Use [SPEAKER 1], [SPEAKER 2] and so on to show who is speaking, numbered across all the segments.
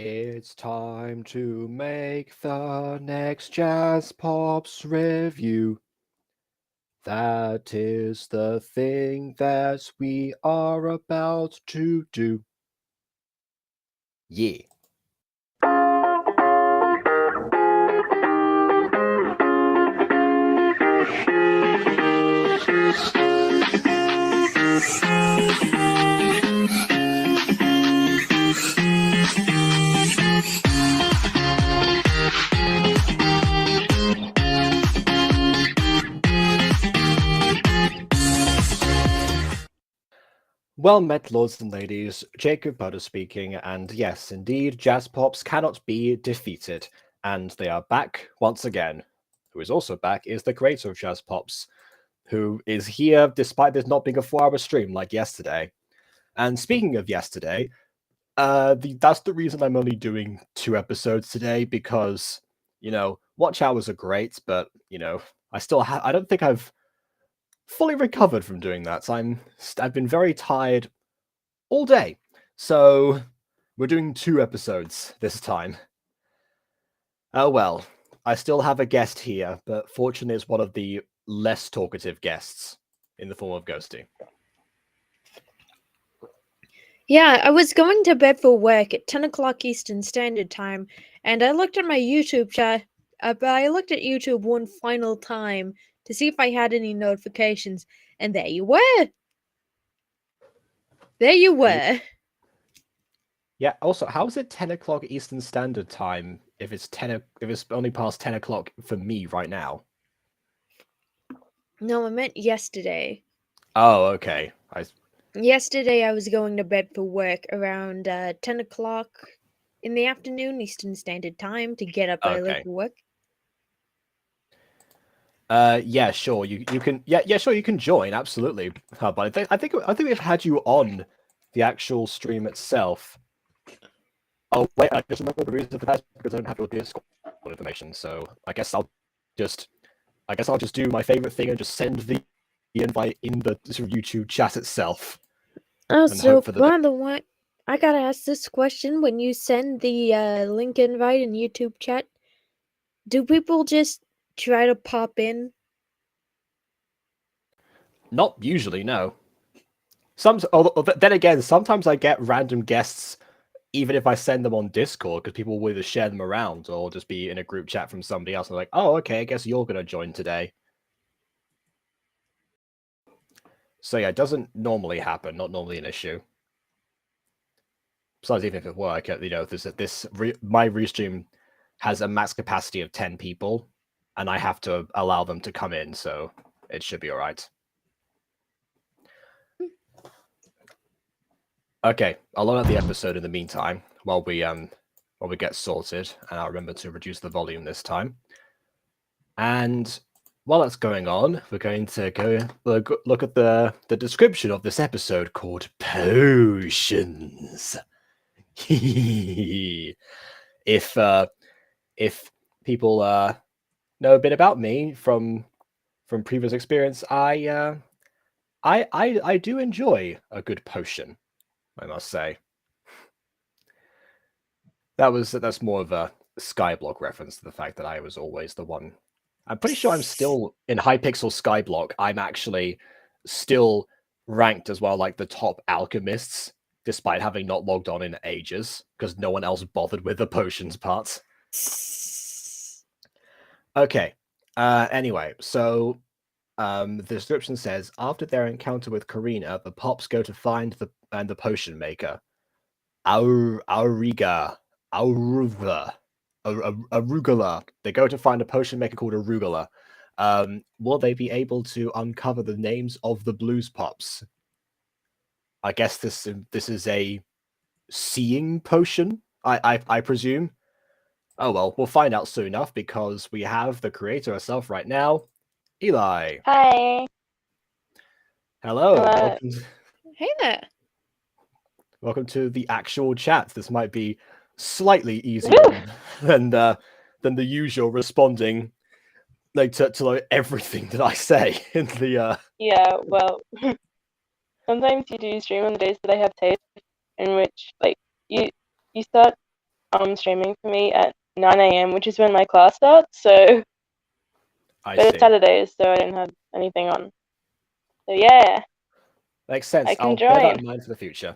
[SPEAKER 1] It's time to make the next Jazz Pops review. That is the thing that we are about to do. Yeah. Well met, lords and ladies, Jacob Butter speaking, and yes, indeed, Jazz Pops cannot be defeated, and they are back once again. Who is also back is the creator of Jazz Pops, who is here despite this not being a 4-hour stream like yesterday. And speaking of yesterday, that's the reason I'm only doing 2 episodes today, because, you know, watch hours are great, but, you know, I don't think I've fully recovered from doing that. So I've been very tired all day. So we're doing 2 episodes this time. Oh well, I still have a guest here, but fortunately it's one of the less talkative guests in the form of Ghosty.
[SPEAKER 2] Yeah, I was going to bed for work at 10 o'clock Eastern Standard Time, and I looked at my YouTube chat. I looked at YouTube one final time to see if I had any notifications, and there you were. There you were.
[SPEAKER 1] Yeah. Also, how is it 10 o'clock Eastern Standard Time if it's only past 10 o'clock for me right now?
[SPEAKER 2] No, I meant yesterday.
[SPEAKER 1] Oh, okay.
[SPEAKER 2] Yesterday I was going to bed for work around 10 o'clock in the afternoon Eastern Standard Time to get up early for work.
[SPEAKER 1] Yeah, sure. You can sure, you can join, absolutely. But I think we've had you on the actual stream itself. Oh wait, I just remember the reason for that because I don't have your Discord information. So I guess I'll just do my favorite thing and just send the invite in the YouTube chat itself.
[SPEAKER 2] Oh, so by the way, I gotta ask this question: when you send the link invite in YouTube chat, do people just try to pop in?
[SPEAKER 1] Not usually, no. Then again, sometimes I get random guests even if I send them on Discord, because people will either share them around or just be in a group chat from somebody else and like, oh, okay, I guess you're gonna join today. So yeah, it doesn't normally happen, not normally an issue. Besides, even if it were, my restream has a max capacity of 10 people, and I have to allow them to come in, so it should be all right. Okay, I'll load out the episode in the meantime while we get sorted, and I'll remember to reduce the volume this time. And while that's going on, we're going to go look at the description of this episode called Potions. If people know a bit about me from previous experience, I do enjoy a good potion, I must say. That's more of a Skyblock reference to the fact that I was always the one. I'm pretty sure I'm still in Hypixel Skyblock. I'm actually still ranked as well, like the top alchemists, despite having not logged on in ages, because no one else bothered with the potions parts. Okay. Anyway, so the description says, after their encounter with Karina, the Pops go to find the potion maker, Arugula. They go to find a potion maker called Arugula. Will they be able to uncover the names of the Blues Pops? I guess this is a seeing potion, I presume. Oh well, we'll find out soon enough, because we have the creator herself right now, Eli.
[SPEAKER 3] Hi.
[SPEAKER 1] Hello.
[SPEAKER 3] Hello.
[SPEAKER 2] Hey there.
[SPEAKER 1] Welcome to the actual chat. This might be slightly easier than the usual responding like to like everything that I say in the
[SPEAKER 3] Yeah, well, sometimes you do stream on the days that I have tape, in which like you start streaming for me at 9 a.m., which is when my class starts. So,
[SPEAKER 1] I
[SPEAKER 3] but
[SPEAKER 1] see.
[SPEAKER 3] it's Saturdays, so I don't have anything on. So yeah,
[SPEAKER 1] Makes sense.
[SPEAKER 3] I can
[SPEAKER 1] I'll bear that
[SPEAKER 3] join.
[SPEAKER 1] in mind for the future.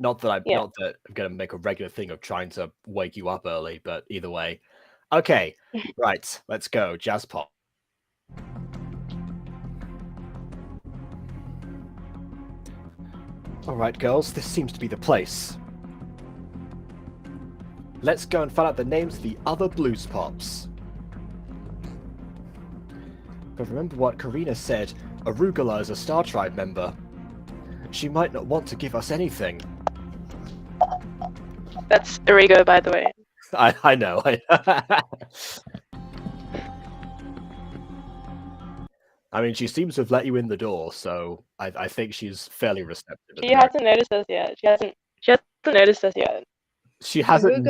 [SPEAKER 1] Not that
[SPEAKER 3] Yeah.
[SPEAKER 1] not that I'm gonna make a regular thing of trying to wake you up early, but either way. Okay, right, let's go. Jazz pop. All right, girls, this seems to be the place. Let's go and find out the names of the other Blues Pops. But remember what Karina said, Arugula is a Star Tribe member. She might not want to give us anything.
[SPEAKER 3] That's Origo, by the way.
[SPEAKER 1] I know. I mean, she seems to have let you in the door, so I think she's fairly receptive.
[SPEAKER 3] She hasn't noticed us yet. She hasn't noticed us yet.
[SPEAKER 1] She hasn't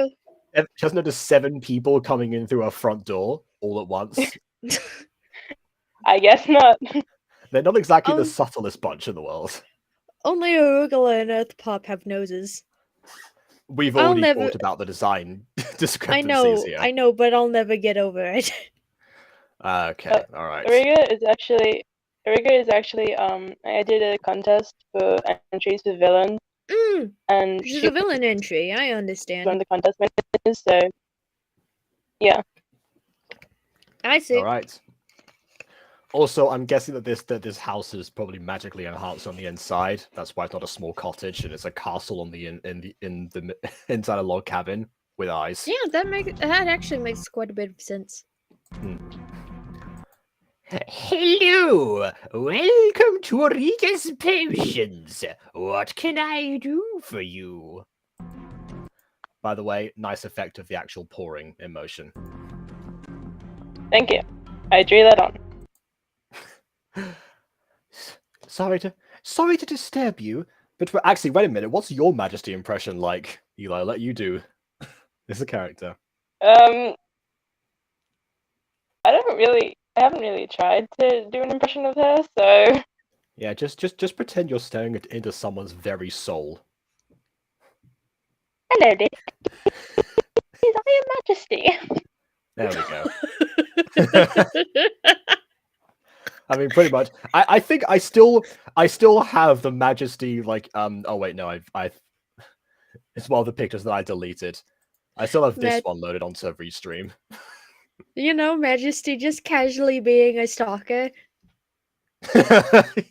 [SPEAKER 1] noticed 7 people coming in through her front door all at once.
[SPEAKER 3] I guess not.
[SPEAKER 1] They're not exactly the subtlest bunch in the world.
[SPEAKER 2] Only Arugula and Earth Pop have noses.
[SPEAKER 1] We've already talked about the design discrepancies here.
[SPEAKER 2] I know, but I'll never get over it.
[SPEAKER 1] Okay, all right.
[SPEAKER 3] Origo is actually I did a contest for entries for villains. And
[SPEAKER 2] she's a villain entry, I understand.
[SPEAKER 3] One of the contest winners, so yeah.
[SPEAKER 2] I see.
[SPEAKER 1] All right. Also, I'm guessing that this house is probably magically enhanced on the inside. That's why it's not a small cottage and it's a castle on the inside a log cabin with eyes.
[SPEAKER 2] Yeah, that actually makes quite a bit of sense.
[SPEAKER 1] Hello, welcome to Origa's Potions. What can I do for you? By the way, nice effect of the actual pouring in motion.
[SPEAKER 3] Thank you. I drew that on.
[SPEAKER 1] Sorry to disturb you, but actually, wait a minute. What's your Majesty impression like, Eli? I'll let you do. This is a character.
[SPEAKER 3] I haven't really tried to do an impression of her, so
[SPEAKER 1] yeah, just pretend you're staring into someone's very soul.
[SPEAKER 3] Hello, Dick. Is I your Majesty?
[SPEAKER 1] There we go. I mean, pretty much. I think I still have the Majesty, like, oh wait, no, It's one of the pictures that I deleted. I still have this
[SPEAKER 2] Matt-
[SPEAKER 1] one loaded onto Restream.
[SPEAKER 2] You know, Majesty just casually being a stalker.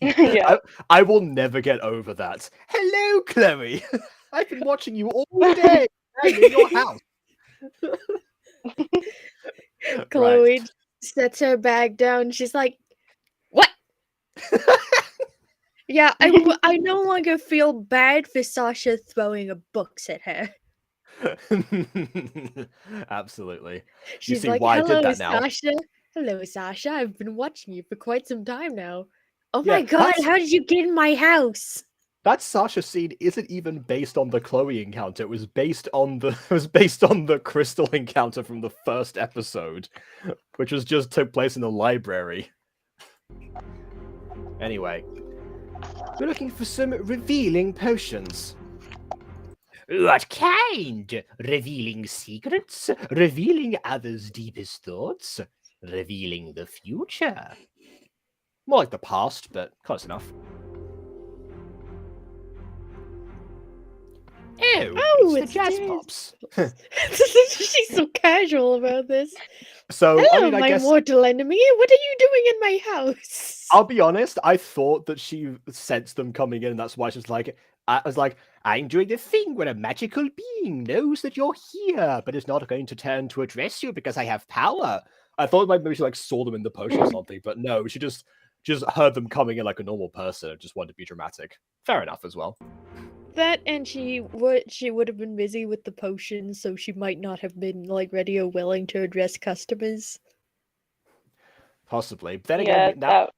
[SPEAKER 3] Yeah.
[SPEAKER 1] I will never get over that. Hello, Chloe. I've been watching you all day. I'm in your house.
[SPEAKER 2] Chloe sets her bag down. She's like, "What?" Yeah, I no longer feel bad for Sasha throwing books at her.
[SPEAKER 1] Absolutely.
[SPEAKER 2] She's
[SPEAKER 1] see
[SPEAKER 2] like,
[SPEAKER 1] why I
[SPEAKER 2] "Hello,
[SPEAKER 1] did that now.
[SPEAKER 2] Sasha. Hello, Sasha. I've been watching you for quite some time now. Oh
[SPEAKER 1] Yeah,
[SPEAKER 2] my god,
[SPEAKER 1] that's-
[SPEAKER 2] how did you get in my house?"
[SPEAKER 1] That Sasha scene isn't even based on the Chloe encounter. It was based on the Crystal encounter from the first episode, which was just took place in the library. Anyway, we're looking for some revealing potions. What kind? Revealing secrets? Revealing others' deepest thoughts? Revealing the future? More like the past, but close enough. Oh, it's the Jazz Pops.
[SPEAKER 2] She's so casual about this.
[SPEAKER 1] So,
[SPEAKER 2] Hello,
[SPEAKER 1] I mean, I
[SPEAKER 2] my
[SPEAKER 1] guess
[SPEAKER 2] mortal enemy. What are you doing in my house?
[SPEAKER 1] I'll be honest. I thought that she sensed them coming in, and that's why she was like, I was like, I'm doing the thing where a magical being knows that you're here, but is not going to turn to address you because I have power. I thought maybe she like saw them in the potion or something, but no, she just heard them coming in like a normal person and just wanted to be dramatic. Fair enough as well.
[SPEAKER 2] That and she would have been busy with the potions, so she might not have been like ready or willing to address customers.
[SPEAKER 1] Possibly. But then
[SPEAKER 3] Yeah,
[SPEAKER 1] again, now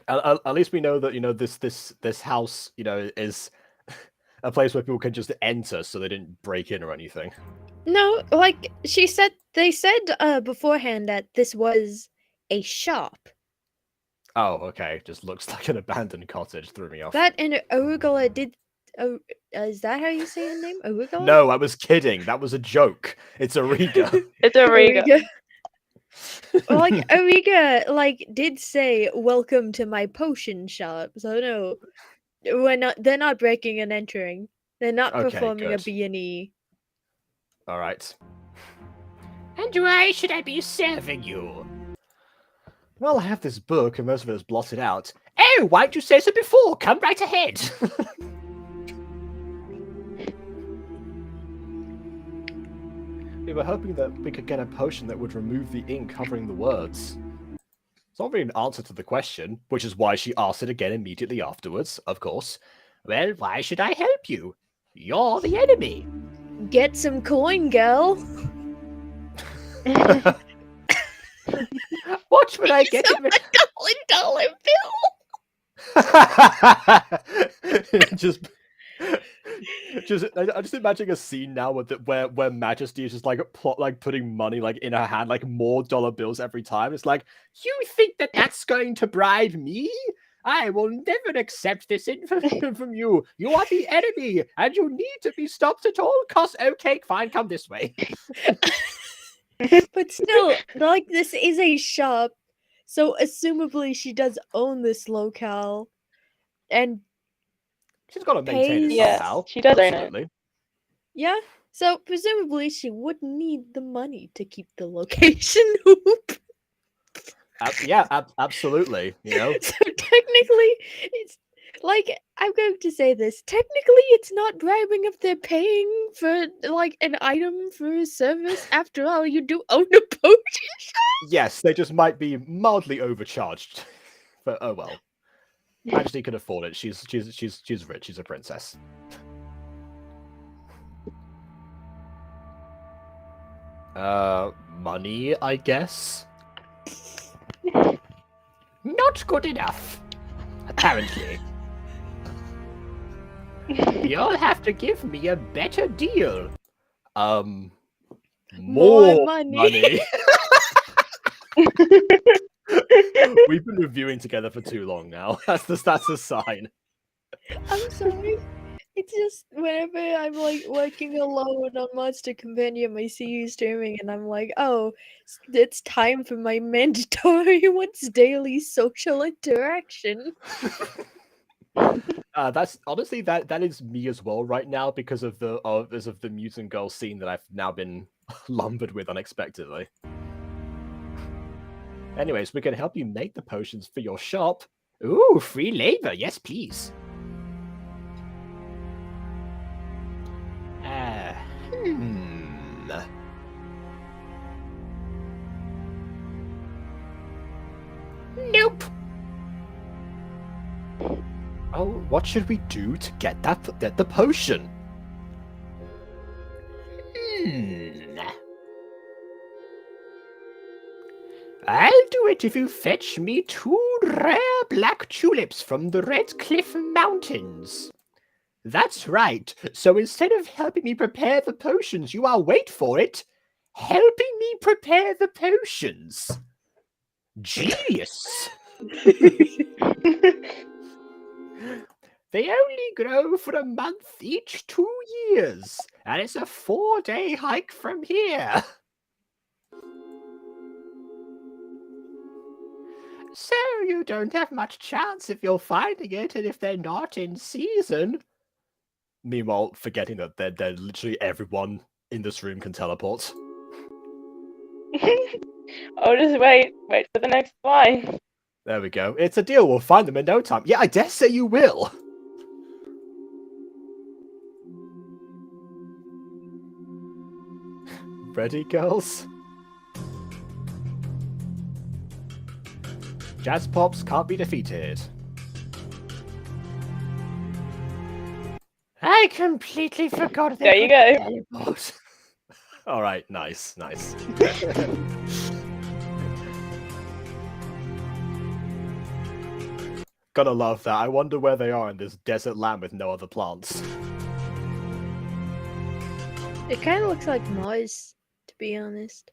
[SPEAKER 1] at least we know that this house is a place where people can just enter, so they didn't break in or anything.
[SPEAKER 2] No, like they said beforehand that this was a shop.
[SPEAKER 1] Oh, okay. Just looks like an abandoned cottage. Threw me off.
[SPEAKER 2] That and Arugula did. Is that how you say her name? Arugula?
[SPEAKER 1] No, I was kidding. That was a joke. It's Ariga.
[SPEAKER 3] it's a Riga.
[SPEAKER 2] Well, like Ariga, like did say, "Welcome to my potion shop." So no, They're not breaking and entering. They're not
[SPEAKER 1] Okay,
[SPEAKER 2] performing a
[SPEAKER 1] good.
[SPEAKER 2] B&E.
[SPEAKER 1] All right. And why should I be serving you? Well, I have this book, and most of it is blotted out. Oh, why didn't you say so before? Come right ahead. We were hoping that we could get a potion that would remove the ink covering the words. It's not really an answer to the question, which is why she asked it again immediately afterwards, of course. Well, why should I help you? You're the enemy.
[SPEAKER 2] Get some coin, girl.
[SPEAKER 1] What would I get?
[SPEAKER 2] $1 bill.
[SPEAKER 1] I just imagine a scene now where Majesty is just like putting money like in her hand, like more dollar bills every time. It's like, you think that that's going to bribe me? I will never accept this information from you. You are the enemy, and you need to be stopped at all costs. Okay, fine, come this way.
[SPEAKER 2] But still, like, this is a shop, so assumably she does own this locale, and
[SPEAKER 1] she's got to maintain it
[SPEAKER 3] Yes,
[SPEAKER 1] somehow.
[SPEAKER 3] she does own it.
[SPEAKER 1] Absolutely.
[SPEAKER 2] yeah, so presumably she would need the money to keep the location open.
[SPEAKER 1] Absolutely. You know.
[SPEAKER 2] So technically, it's like, I'm going to say this. Technically, it's not bribing if they're paying for like an item for a service. After all, you do own a potion shop.
[SPEAKER 1] Yes, they just might be mildly overcharged. But oh well. Majesty can afford it. She's rich. She's a princess. Money, I guess. Not good enough. Apparently. You'll have to give me a better deal. More money. We've been reviewing together for too long now. That's a sign.
[SPEAKER 2] I'm sorry. It's just whenever I'm like working alone on Monster Compendium, I see you streaming, and I'm like, oh, it's time for my mandatory once daily social interaction.
[SPEAKER 1] That's honestly that is me as well right now because of the mutant girl scene that I've now been lumbered with unexpectedly. Anyways, we can help you make the potions for your shop. Ooh, free labor. Yes, please. Nope. Oh, what should we do to get the potion? I'll do it if you fetch me 2 rare black tulips from the Red Cliff Mountains. That's right. So instead of helping me prepare the potions, you are, wait for it, helping me prepare the potions. Genius. They only grow for a month each 2 years, and it's a 4-day hike from here. So you don't have much chance if you're finding it, and if they're not in season. Meanwhile, forgetting that they're literally everyone in this room can teleport.
[SPEAKER 3] Oh, just wait for the next line.
[SPEAKER 1] There we go. It's a deal. We'll find them in no time. Yeah, I dare say you will. Ready, girls? Jazz Pops can't be defeated. I completely forgot.
[SPEAKER 3] There you go.
[SPEAKER 1] All right, nice. Gotta love that. I wonder where they are in this desert land with no other plants.
[SPEAKER 2] It kind of looks like Mars, to be honest.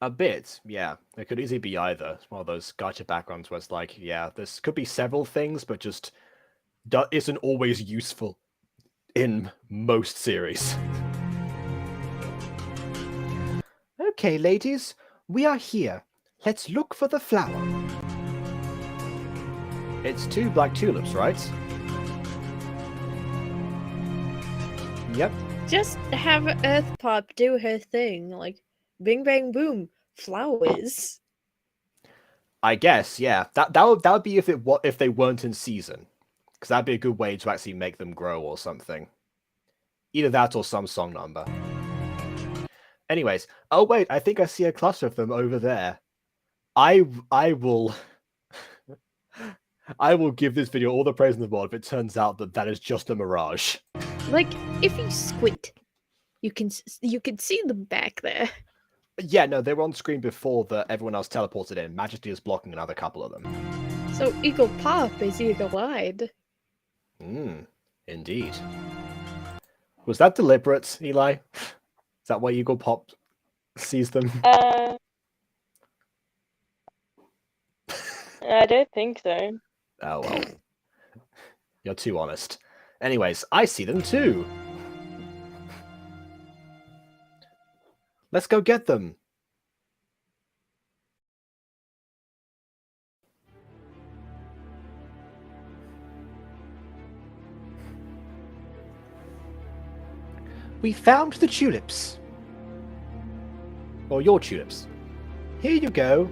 [SPEAKER 1] A bit, yeah. It could easily be either. It's one of those gacha backgrounds where it's like, yeah, this could be several things, but just isn't always useful in most series. Okay, ladies, we are here. Let's look for the flower. It's 2 black tulips, right? Yep.
[SPEAKER 2] Just have Earth Pop do her thing, like bing bang boom, flowers.
[SPEAKER 1] I guess, yeah. That would be if they weren't in season, because that'd be a good way to actually make them grow or something. Either that or some song number. Anyways, oh wait, I think I see a cluster of them over there. I will I will give this video all the praise in the world if it turns out that is just a mirage.
[SPEAKER 2] Like, if you squint, you can see them back there.
[SPEAKER 1] Yeah, no, they were on screen before everyone else teleported in. Majesty is blocking another couple of them.
[SPEAKER 2] So Eagle Pop is eagle-eyed.
[SPEAKER 1] Indeed. Was that deliberate, Eli? Is that why Eagle Pop sees them?
[SPEAKER 3] I don't think so.
[SPEAKER 1] Oh, well. You're too honest. Anyways, I see them too. Let's go get them. We found the tulips. Or your tulips. Here you go.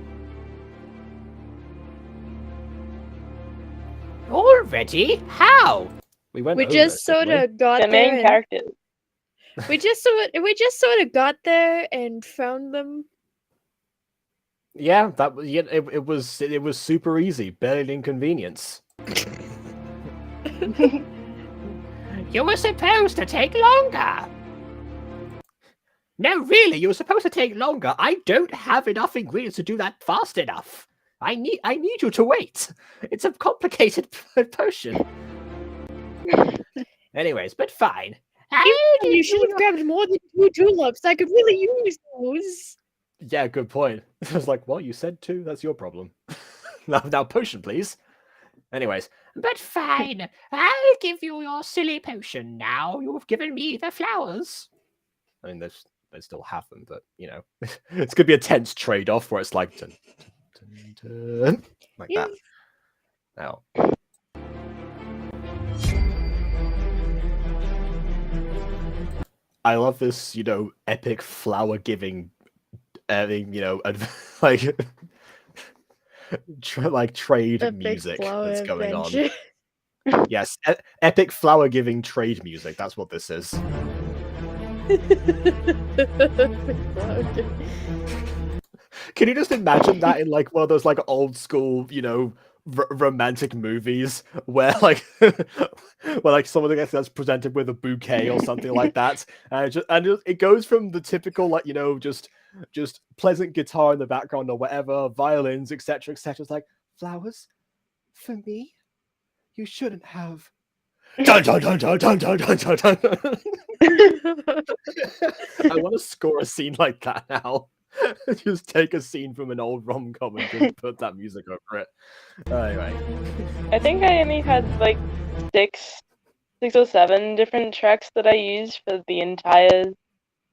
[SPEAKER 1] Already? How? We
[SPEAKER 2] just sort of got
[SPEAKER 3] The
[SPEAKER 2] there.
[SPEAKER 3] main characters.
[SPEAKER 2] We just sort of got there and found them.
[SPEAKER 1] Yeah, it was super easy, barely an inconvenience. You were supposed to take longer. No, really, you were supposed to take longer. I don't have enough ingredients to do that fast enough. I need you to wait. It's a complicated potion. Anyways, but fine.
[SPEAKER 2] You should have grabbed more than 2 tulips. I could really use those.
[SPEAKER 1] Yeah, good point. I was like, well, you said 2. That's your problem. now, potion, please. Anyways, but fine. I'll give you your silly potion now. You've given me the flowers. I mean, they still have them, but, you know, it's going to be a tense trade-off where it's like, like
[SPEAKER 2] Yeah.
[SPEAKER 1] that. Now, I love this, epic flower giving, like like trade
[SPEAKER 2] Epic
[SPEAKER 1] music
[SPEAKER 2] flower
[SPEAKER 1] that's going on.
[SPEAKER 2] adventure.
[SPEAKER 1] Yes, epic flower giving trade music. That's what this is. Can you just imagine that in like one of those like old school, romantic movies where like someone that's presented with a bouquet or something like that, and it goes from the typical like just pleasant guitar in the background or whatever, violins, etc., etc. It's like, flowers for me? You shouldn't have. Dun, dun, dun, dun, dun, dun, dun, dun, dun. I want to score a scene like that now. Just take a scene from an old rom-com and just put that music over it. Anyway.
[SPEAKER 3] I think I only had like six or seven different tracks that I used for the entire.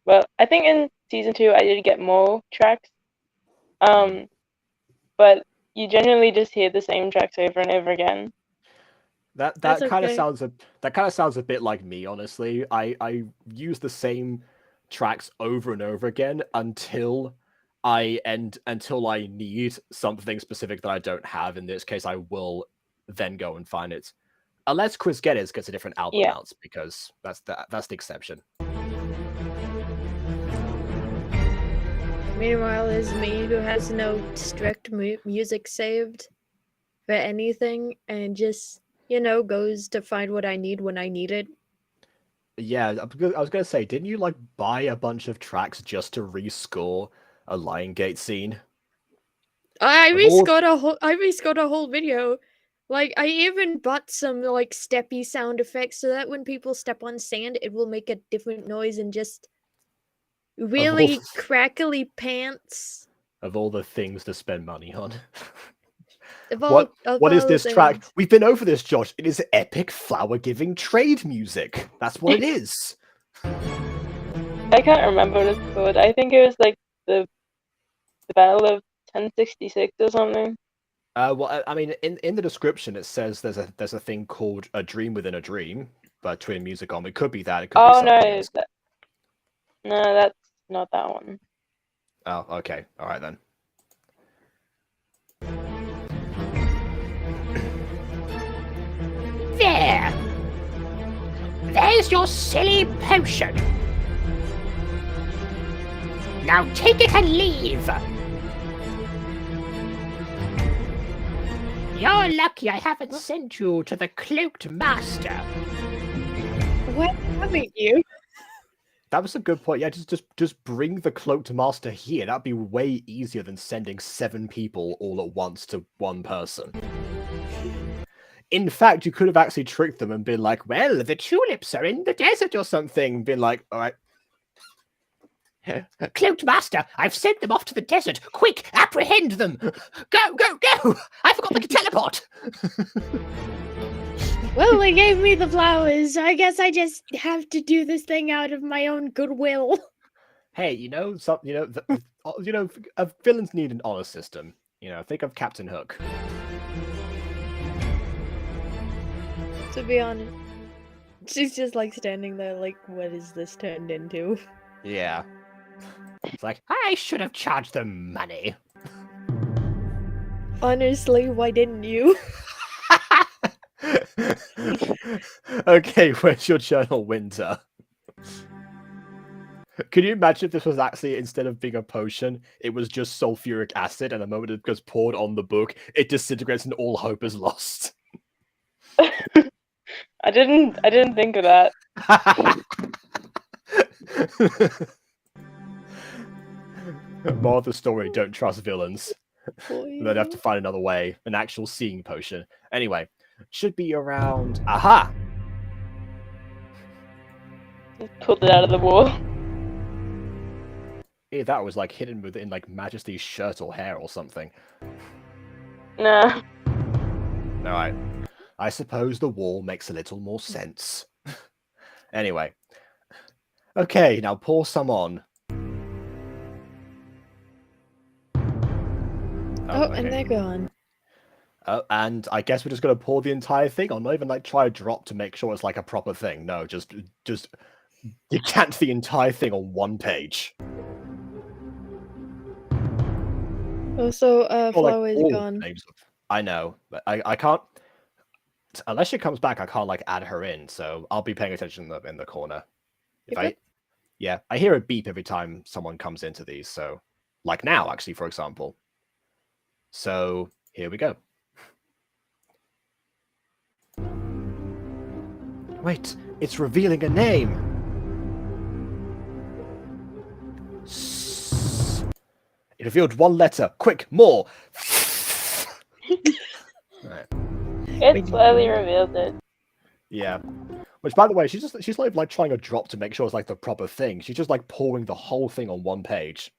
[SPEAKER 3] Well, I think in season 2 I did get more tracks. But you generally just hear the same tracks over and over again.
[SPEAKER 1] That kind of sounds a bit like me, honestly. I use the same tracks over and over again until I need something specific that I don't have. In this case, I will then go and find it, unless Chris Geddes gets a different album out, because that's the exception.
[SPEAKER 2] Meanwhile, there's me who has no strict music saved for anything, and just goes to find what I need when I need it.
[SPEAKER 1] Yeah, I was gonna say, didn't you like buy a bunch of tracks just to rescore a Lion Gate scene?
[SPEAKER 2] I rescored a whole video. Like, I even bought some like steppy sound effects so that when people step on sand, it will make a different noise and just really crackly pants.
[SPEAKER 1] Of all the things to spend money on.
[SPEAKER 2] What
[SPEAKER 1] is this track? We've been over this, Josh. It is epic flower-giving trade music. That's what it is.
[SPEAKER 3] I can't remember what it's called. I think it was like the Battle of 1066 or something.
[SPEAKER 1] Well, I mean, in the description it says there's a thing called A Dream Within a Dream, but Twin Music On. It could be that. It could be something else.
[SPEAKER 3] No, that's not that one.
[SPEAKER 1] Oh, okay. All right then.
[SPEAKER 4] There's your silly potion. Now take it and leave. You're lucky I haven't sent you to the Cloaked Master.
[SPEAKER 2] What haven't you?
[SPEAKER 1] That was a good point. Yeah, just bring the Cloaked Master here. That'd be way easier than sending 7 people all at once to one person. In fact, you could have actually tricked them and been like, well, the tulips are in the desert or something. Been like, all right.
[SPEAKER 4] Cloaked Master, I've sent them off to the desert. Quick, apprehend them. Go, go, go. I forgot the teleport.
[SPEAKER 2] Well, they gave me the flowers. I guess I just have to do this thing out of my own goodwill.
[SPEAKER 1] Hey, villains need an honor system. Think of Captain Hook.
[SPEAKER 2] To be honest, she's just like standing there like, what is this turned into?
[SPEAKER 1] Yeah.
[SPEAKER 4] It's like, I should have charged them money.
[SPEAKER 2] Honestly, why didn't you?
[SPEAKER 1] Okay, where's your journal, Winter? Could you imagine if this was actually, instead of being a potion, it was just sulfuric acid, and the moment it gets poured on the book, it disintegrates and all hope is lost?
[SPEAKER 3] I didn't think of that.
[SPEAKER 1] More of the story, don't trust villains. They'd have to find another way, an actual seeing potion. Anyway, should be around... Aha!
[SPEAKER 3] Pulled it out of the wall.
[SPEAKER 1] Yeah, that was like hidden within like Majesty's shirt or hair or something.
[SPEAKER 3] Nah.
[SPEAKER 1] Alright. I suppose the wall makes a little more sense. Anyway. Okay, now pour some on.
[SPEAKER 2] Okay. And they're gone.
[SPEAKER 1] And I guess we're just going to pour the entire thing on. Not even like try a drop to make sure it's like a proper thing. No, just You can't do the entire thing on one page.
[SPEAKER 2] Also,
[SPEAKER 1] Or, like,
[SPEAKER 2] Flower is
[SPEAKER 1] all
[SPEAKER 2] gone.
[SPEAKER 1] names of- I know, but I can't. Unless she comes back, I can't like add her in. So I'll be paying attention in the corner.
[SPEAKER 2] Yep.
[SPEAKER 1] Yeah, I hear a beep every time someone comes into these. So, like now, actually, for example. So here we go. Wait, it's revealing a name. It revealed one letter. Quick, more. Right.
[SPEAKER 3] It slowly revealed it.
[SPEAKER 1] Yeah. Which, by the way, she's like trying a drop to make sure it's like the proper thing. She's just like pouring the whole thing on one page.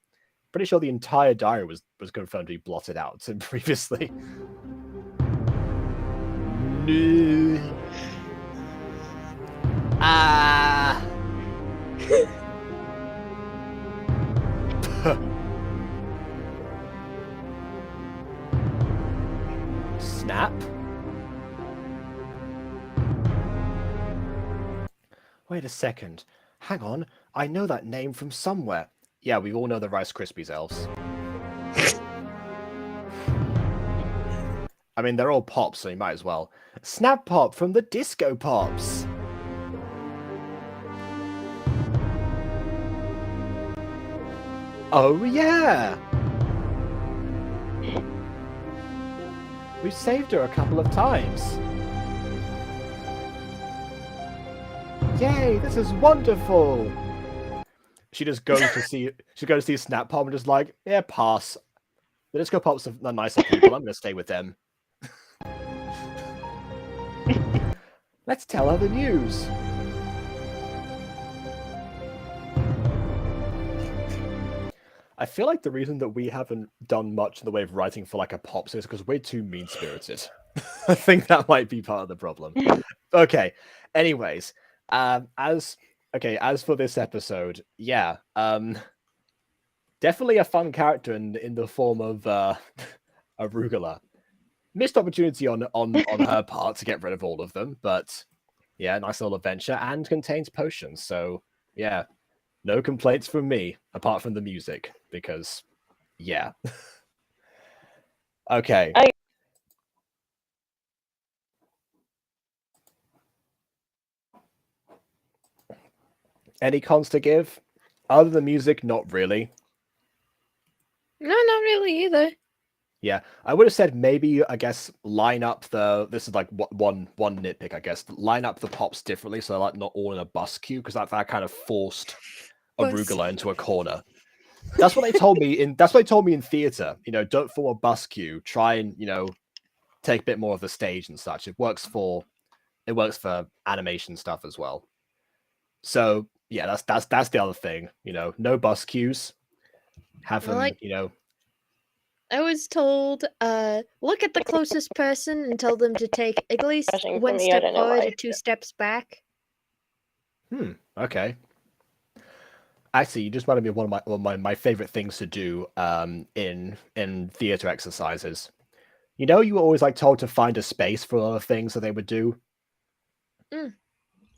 [SPEAKER 1] Pretty sure the entire diary was confirmed to be blotted out previously. No. Ah. Snap. Wait a second. Hang on. I know that name from somewhere. Yeah, we all know the Rice Krispies elves. I mean, they're all pops, so you might as well. Snap Pop from the Disco Pops. Oh, yeah. We've saved her a couple of times. Yay, this is wonderful. She just goes to see Snap Pop and just like, yeah, pass. The Disco Pops are nicer people. I'm going to stay with them. Let's tell her the news. I feel like the reason that we haven't done much in the way of writing for like a Pops is because we're too mean-spirited. I think that might be part of the problem. Okay. Anyways, as for this episode, yeah, definitely a fun character in the form of Arugula. Missed opportunity on her part to get rid of all of them, but yeah, nice little adventure and contains potions. So yeah, no complaints from me apart from the music because yeah. Okay. Any cons to give? Other than music, not really.
[SPEAKER 2] No, not really either.
[SPEAKER 1] Yeah, I would have said maybe, I guess, line up this is like one nitpick, I guess. Line up the pops differently so they're like not all in a bus queue, because that kind of forced Arugula into a corner. That's what they told me in theater. You know, don't form a bus queue. Try and, you know, take a bit more of the stage and such. It works for animation stuff as well. So yeah, that's the other thing. You know, no bus queues. Have them,
[SPEAKER 2] Like-
[SPEAKER 1] you know.
[SPEAKER 2] I was told, look at the closest person and tell them to take at least
[SPEAKER 3] Rushing for
[SPEAKER 2] one
[SPEAKER 3] me, I
[SPEAKER 2] step
[SPEAKER 3] don't know
[SPEAKER 2] forward
[SPEAKER 3] why.
[SPEAKER 2] and 2 steps back.
[SPEAKER 1] Okay. Actually, you just reminded me of one of my favorite things to do in theater exercises. You know, you were always like told to find a space for a lot of things that they would do.
[SPEAKER 2] Mm.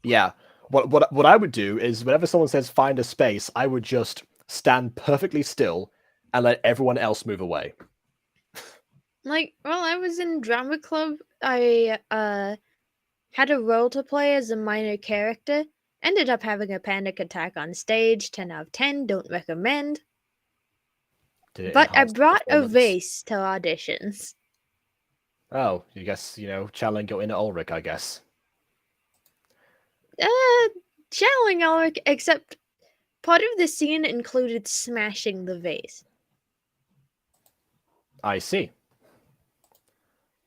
[SPEAKER 1] Yeah. What I would do is whenever someone says find a space, I would just stand perfectly still and let everyone else move away.
[SPEAKER 2] Like, well, I was in drama club. I had a role to play as a minor character. Ended up having a panic attack on stage. 10 out of 10. Don't recommend.
[SPEAKER 1] Did it
[SPEAKER 2] But I
[SPEAKER 1] enhance the
[SPEAKER 2] brought a
[SPEAKER 1] performance?
[SPEAKER 2] vase to auditions.
[SPEAKER 1] Oh, you guess, you know, channeling your inner Ulrich, I guess.
[SPEAKER 2] Channeling Alric, except part of the scene included smashing the vase.
[SPEAKER 1] I see.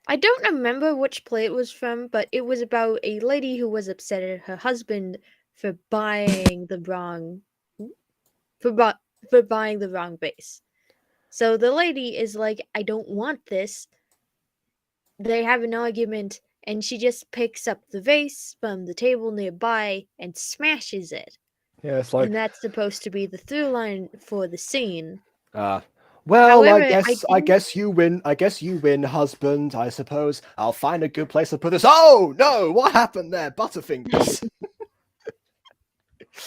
[SPEAKER 2] I don't remember which play it was from, but it was about a lady who was upset at her husband for buying the wrong for buying the wrong vase. So the lady is like, I don't want this. They have an argument, and she just picks up the vase from the table nearby and smashes it.
[SPEAKER 1] Yeah, it's like
[SPEAKER 2] And that's supposed to be the through line for the scene.
[SPEAKER 1] well,
[SPEAKER 2] However,
[SPEAKER 1] I guess you win. I guess you win, husband. I suppose I'll find a good place to put this. Oh no! What happened there, Butterfingers?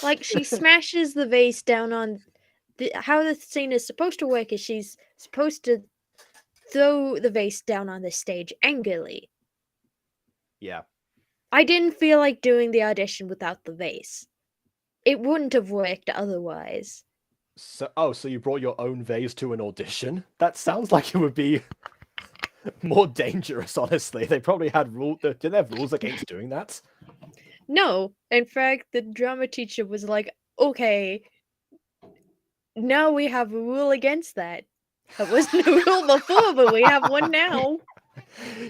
[SPEAKER 2] Like she smashes the vase down on how the scene is supposed to work is she's supposed to throw the vase down on the stage angrily.
[SPEAKER 1] Yeah.
[SPEAKER 2] I didn't feel like doing the audition without the vase. It wouldn't have worked otherwise.
[SPEAKER 1] So you brought your own vase to an audition? That sounds like it would be more dangerous, honestly. They probably had did they have rules against doing that?
[SPEAKER 2] No, in fact, the drama teacher was like, okay, now we have a rule against that. That wasn't a rule before, but we have one now.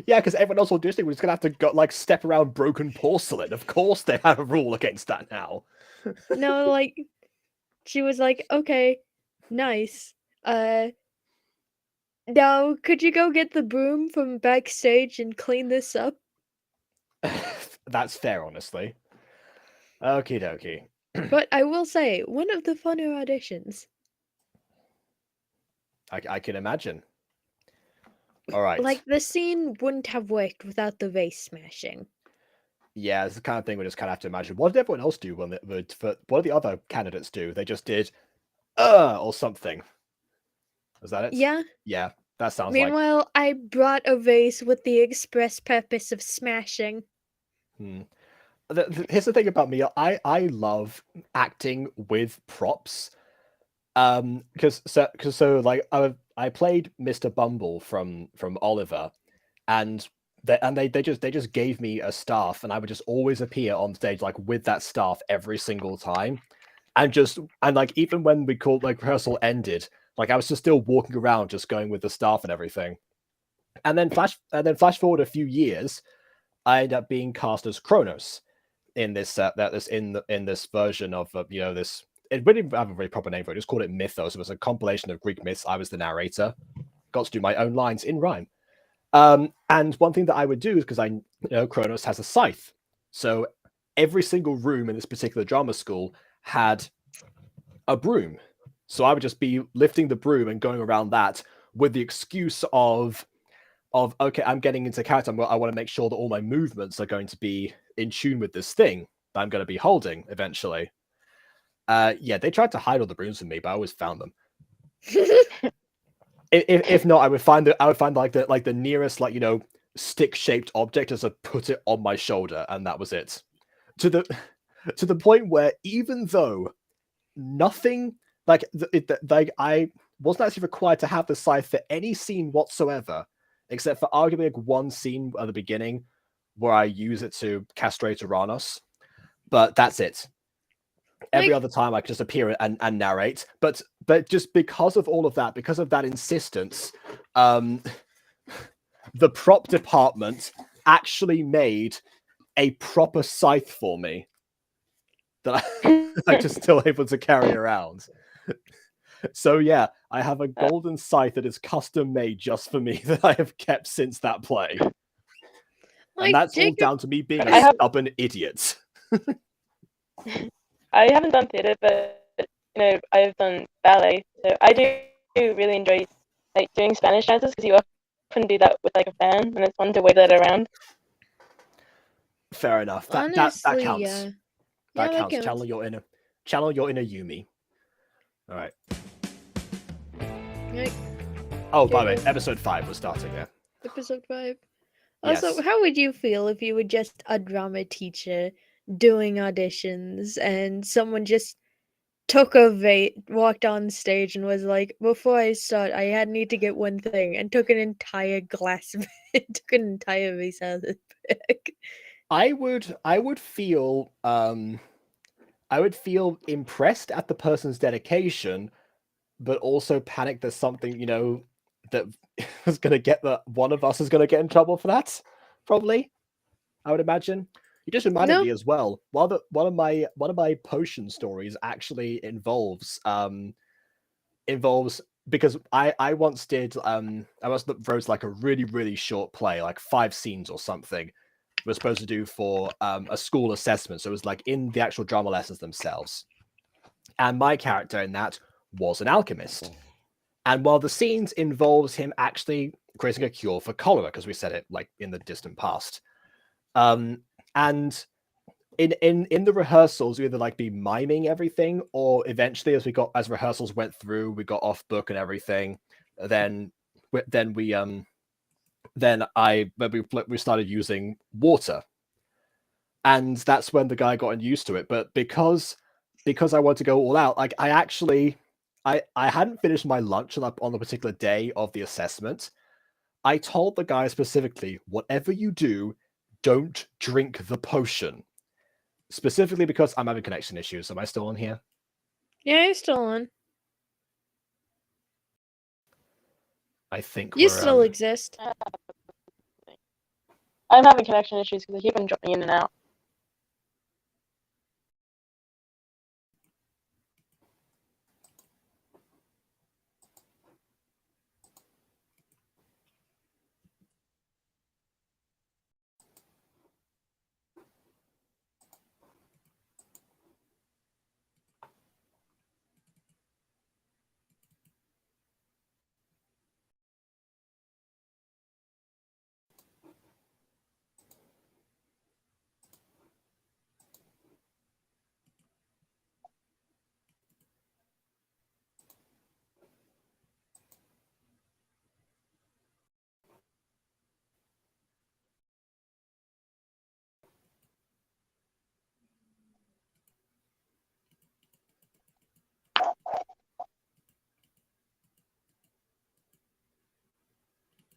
[SPEAKER 1] Yeah, because everyone else auditioning was gonna have to go like step around broken porcelain. Of course they had a rule against that now.
[SPEAKER 2] No, like she was like, okay, nice. Now could you go get the broom from backstage and clean this up?
[SPEAKER 1] That's fair, honestly. Okie dokie.
[SPEAKER 2] But I will say, one of the funner auditions.
[SPEAKER 1] I can imagine. All right.
[SPEAKER 2] Like the scene wouldn't have worked without the vase smashing.
[SPEAKER 1] Yeah, it's the kind of thing we just kind of have to imagine. What did everyone else do when what did the other candidates do? They just did or something. Was that it?
[SPEAKER 2] Yeah.
[SPEAKER 1] Yeah, that sounds like.
[SPEAKER 2] Meanwhile, I brought a vase with the express purpose of smashing.
[SPEAKER 1] Here's the thing about me. I love acting with props. Because like I played Mr. Bumble from Oliver, and they just gave me a staff, and I would just always appear on stage like with that staff every single time, and like even when we called like rehearsal ended, like I was just still walking around just going with the staff and everything, and then flash forward a few years, I ended up being cast as Kronos in this in this version of this. It didn't have a very proper name for it. Just called it Mythos. It was a compilation of Greek myths. I was the narrator. Got to do my own lines in rhyme. And one thing that I would do is because Kronos has a scythe, so every single room in this particular drama school had a broom. So I would just be lifting the broom and going around that with the excuse of okay, I'm getting into character. I want to make sure that all my movements are going to be in tune with this thing that I'm going to be holding eventually. Yeah, they tried to hide all the brooms from me, but I always found them. if not, I would find like the nearest stick-shaped object as I put it on my shoulder, and that was it. To the point where even though nothing I wasn't actually required to have the scythe for any scene whatsoever, except for arguably like one scene at the beginning where I use it to castrate Uranus, but that's it. Every other time I could just appear and narrate, but just because of all of that, because of that insistence, the prop department actually made a proper scythe for me that I'm just still able to carry around. So yeah, I have a golden scythe that is custom made just for me that I have kept since that play. And that's all down to me being a stubborn idiot.
[SPEAKER 3] I haven't done theatre, but I've done ballet, so I do really enjoy doing Spanish dances because you often do that with like a fan, and it's fun to wave that around.
[SPEAKER 1] Fair enough. That counts.
[SPEAKER 2] Yeah.
[SPEAKER 1] That counts.
[SPEAKER 2] Counts.
[SPEAKER 1] Channel your inner Yumi. All right. Oh, by the way, episode 5 was starting there.
[SPEAKER 2] Episode 5.
[SPEAKER 1] Yes.
[SPEAKER 2] Also, how would you feel if you were just a drama teacher doing auditions and someone just took walked on stage and was like, before I start, I need to get one thing, and took an entire glass of it, took an entire vase out of the bag?
[SPEAKER 1] I would feel impressed at the person's dedication, but also panicked that something, that was gonna get one of us is gonna get in trouble for that. Probably, I would imagine. You just reminded me as well. One of my potion stories actually involves because I once wrote like a really, really short play, like 5 scenes or something. We're supposed to do for a school assessment, so it was like in the actual drama lessons themselves. And my character in that was an alchemist. And while the scenes involves him actually creating a cure for cholera, because we said it like in the distant past, and in the rehearsals, we either like be miming everything, or eventually, as rehearsals went through, we got off book and everything. Then we started using water, and that's when the guy got used to it. But because I wanted to go all out, like I hadn't finished my lunch on the particular day of the assessment. I told the guy specifically, whatever you do, don't drink the potion. Specifically because I'm having connection issues. Am I still on here?
[SPEAKER 2] Yeah, you're still on.
[SPEAKER 1] I think
[SPEAKER 2] You still exist.
[SPEAKER 3] I'm having connection issues because I keep on dropping in and out.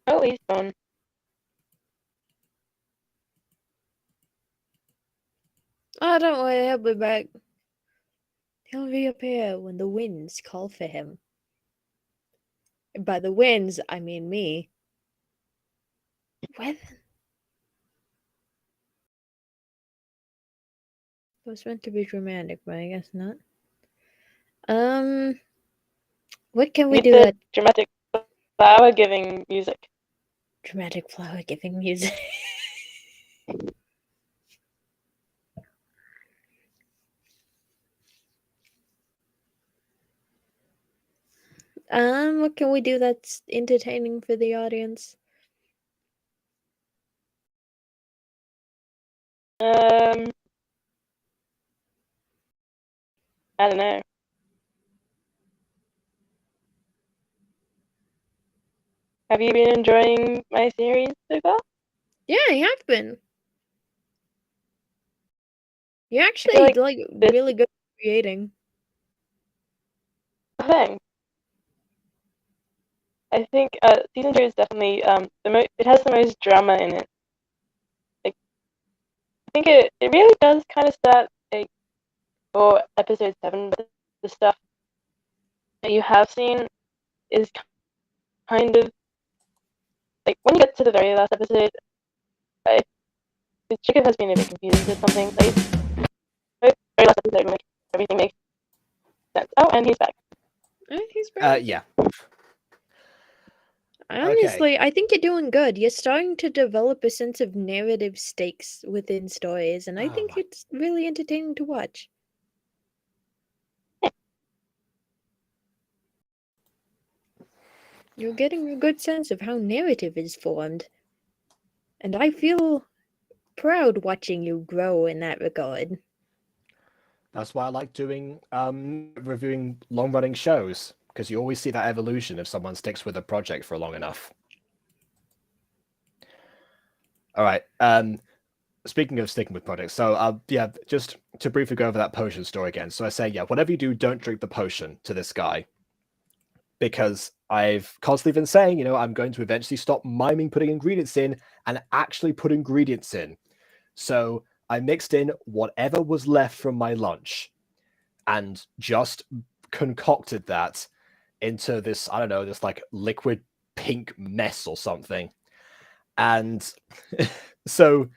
[SPEAKER 3] Oh, he's gone.
[SPEAKER 2] Oh, don't worry, he'll be back. He'll reappear when the winds call for him. And by the winds, I mean me. When? It was meant to be dramatic, but I guess not. What can we
[SPEAKER 3] Need
[SPEAKER 2] do?
[SPEAKER 3] the dramatic flower giving music.
[SPEAKER 2] Dramatic flower giving music. What can we do that's entertaining for the audience?
[SPEAKER 3] I don't know. Have you been enjoying my series so far?
[SPEAKER 2] Yeah, I have been. You're actually
[SPEAKER 3] like
[SPEAKER 2] like really good at creating.
[SPEAKER 3] Thing. I think season 2 is definitely it has the most drama in it. Like, I think it really does kind of start like for episode 7, but the stuff that you have seen is kind of like when you get to the very last episode, the chicken has been a bit confused or something. Like, very last episode when everything makes sense. Oh, and he's back.
[SPEAKER 2] He's back.
[SPEAKER 1] Yeah.
[SPEAKER 2] Honestly, I think you're doing good. You're starting to develop a sense of narrative stakes within stories, and I think it's really entertaining to watch. You're getting a good sense of how narrative is formed. And I feel proud watching you grow in that regard.
[SPEAKER 1] That's why I like doing reviewing long-running shows, because you always see that evolution if someone sticks with a project for long enough. All right. Speaking of sticking with projects, so yeah, just to briefly go over that potion story again. So I say, yeah, whatever you do, don't drink the potion to this guy, because I've constantly been saying, you know, I'm going to eventually stop miming putting ingredients in and actually put ingredients in. So I mixed in whatever was left from my lunch and just concocted that into this, I don't know, this like liquid pink mess or something. And so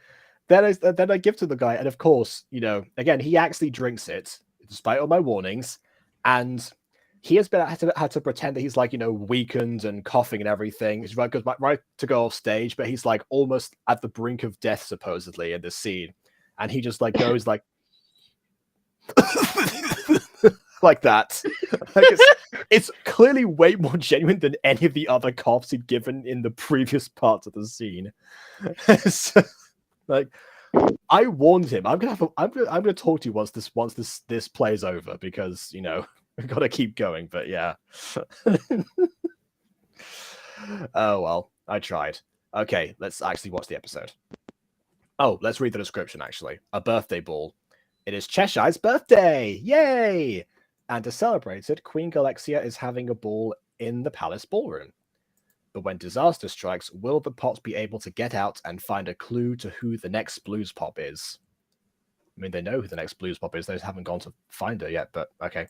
[SPEAKER 1] then I give to the guy, and of course, you know, again, he actually drinks it despite all my warnings, and he has been had to pretend that he's like, you know, weakened and coughing and everything. He's right to go off stage, but he's like almost at the brink of death supposedly in this scene, and he just like goes like like that. Like it's clearly way more genuine than any of the other coughs he'd given in the previous parts of the scene. So, like, I warned him. I'm gonna talk to you once this plays over because you know we gotta keep going. But yeah. Oh well, I tried. Okay, let's actually watch the episode. Oh, let's read the description actually. A birthday ball. It is Cheshire's birthday! Yay! And to celebrate it, Queen Galexia is having a ball in the palace ballroom. But when disaster strikes, will the Pops be able to get out and find a clue to who the next Blues Pop is? I mean, they know who the next Blues Pop is. They just haven't gone to find her yet, but okay.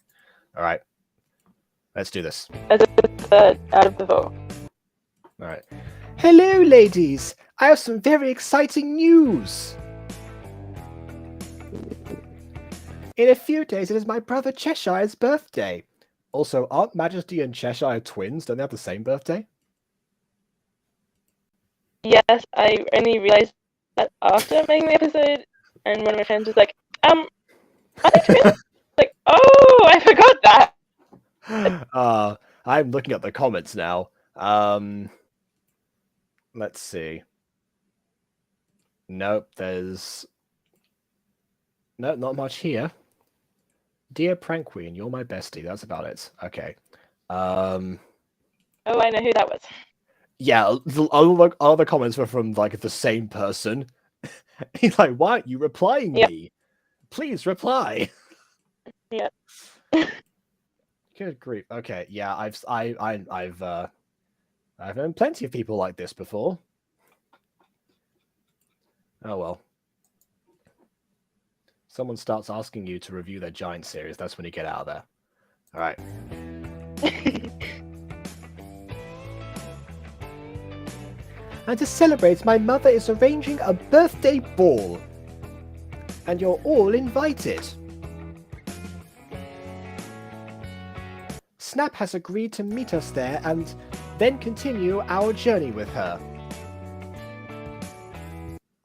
[SPEAKER 1] All right. Let's do this.
[SPEAKER 3] As it's out of the vote.
[SPEAKER 1] All right. Hello, ladies. I have some very exciting news. In a few days, it is my brother Cheshire's birthday. Also, aren't Majesty and Cheshire twins? Don't they have the same birthday?
[SPEAKER 3] Yes, I only realized that after making the episode, and one of my friends was like, are they twins? Like, oh, I forgot that.
[SPEAKER 1] I'm looking at the comments now. Let's see. Nope, there's... No, not much here. Dear Prank Queen, you're my bestie. That's about it. Okay.
[SPEAKER 3] Oh, I know who that was.
[SPEAKER 1] Yeah, all the comments were from like the same person. He's like, "Why aren't you replying me? Please reply."
[SPEAKER 3] Yeah.
[SPEAKER 1] Good grief. Okay, yeah, I've known plenty of people like this before. Oh well. Someone starts asking you to review their Giant series, that's when you get out of there. All right. And to celebrate, my mother is arranging a birthday ball. And you're all invited. Snap has agreed to meet us there and then continue our journey with her.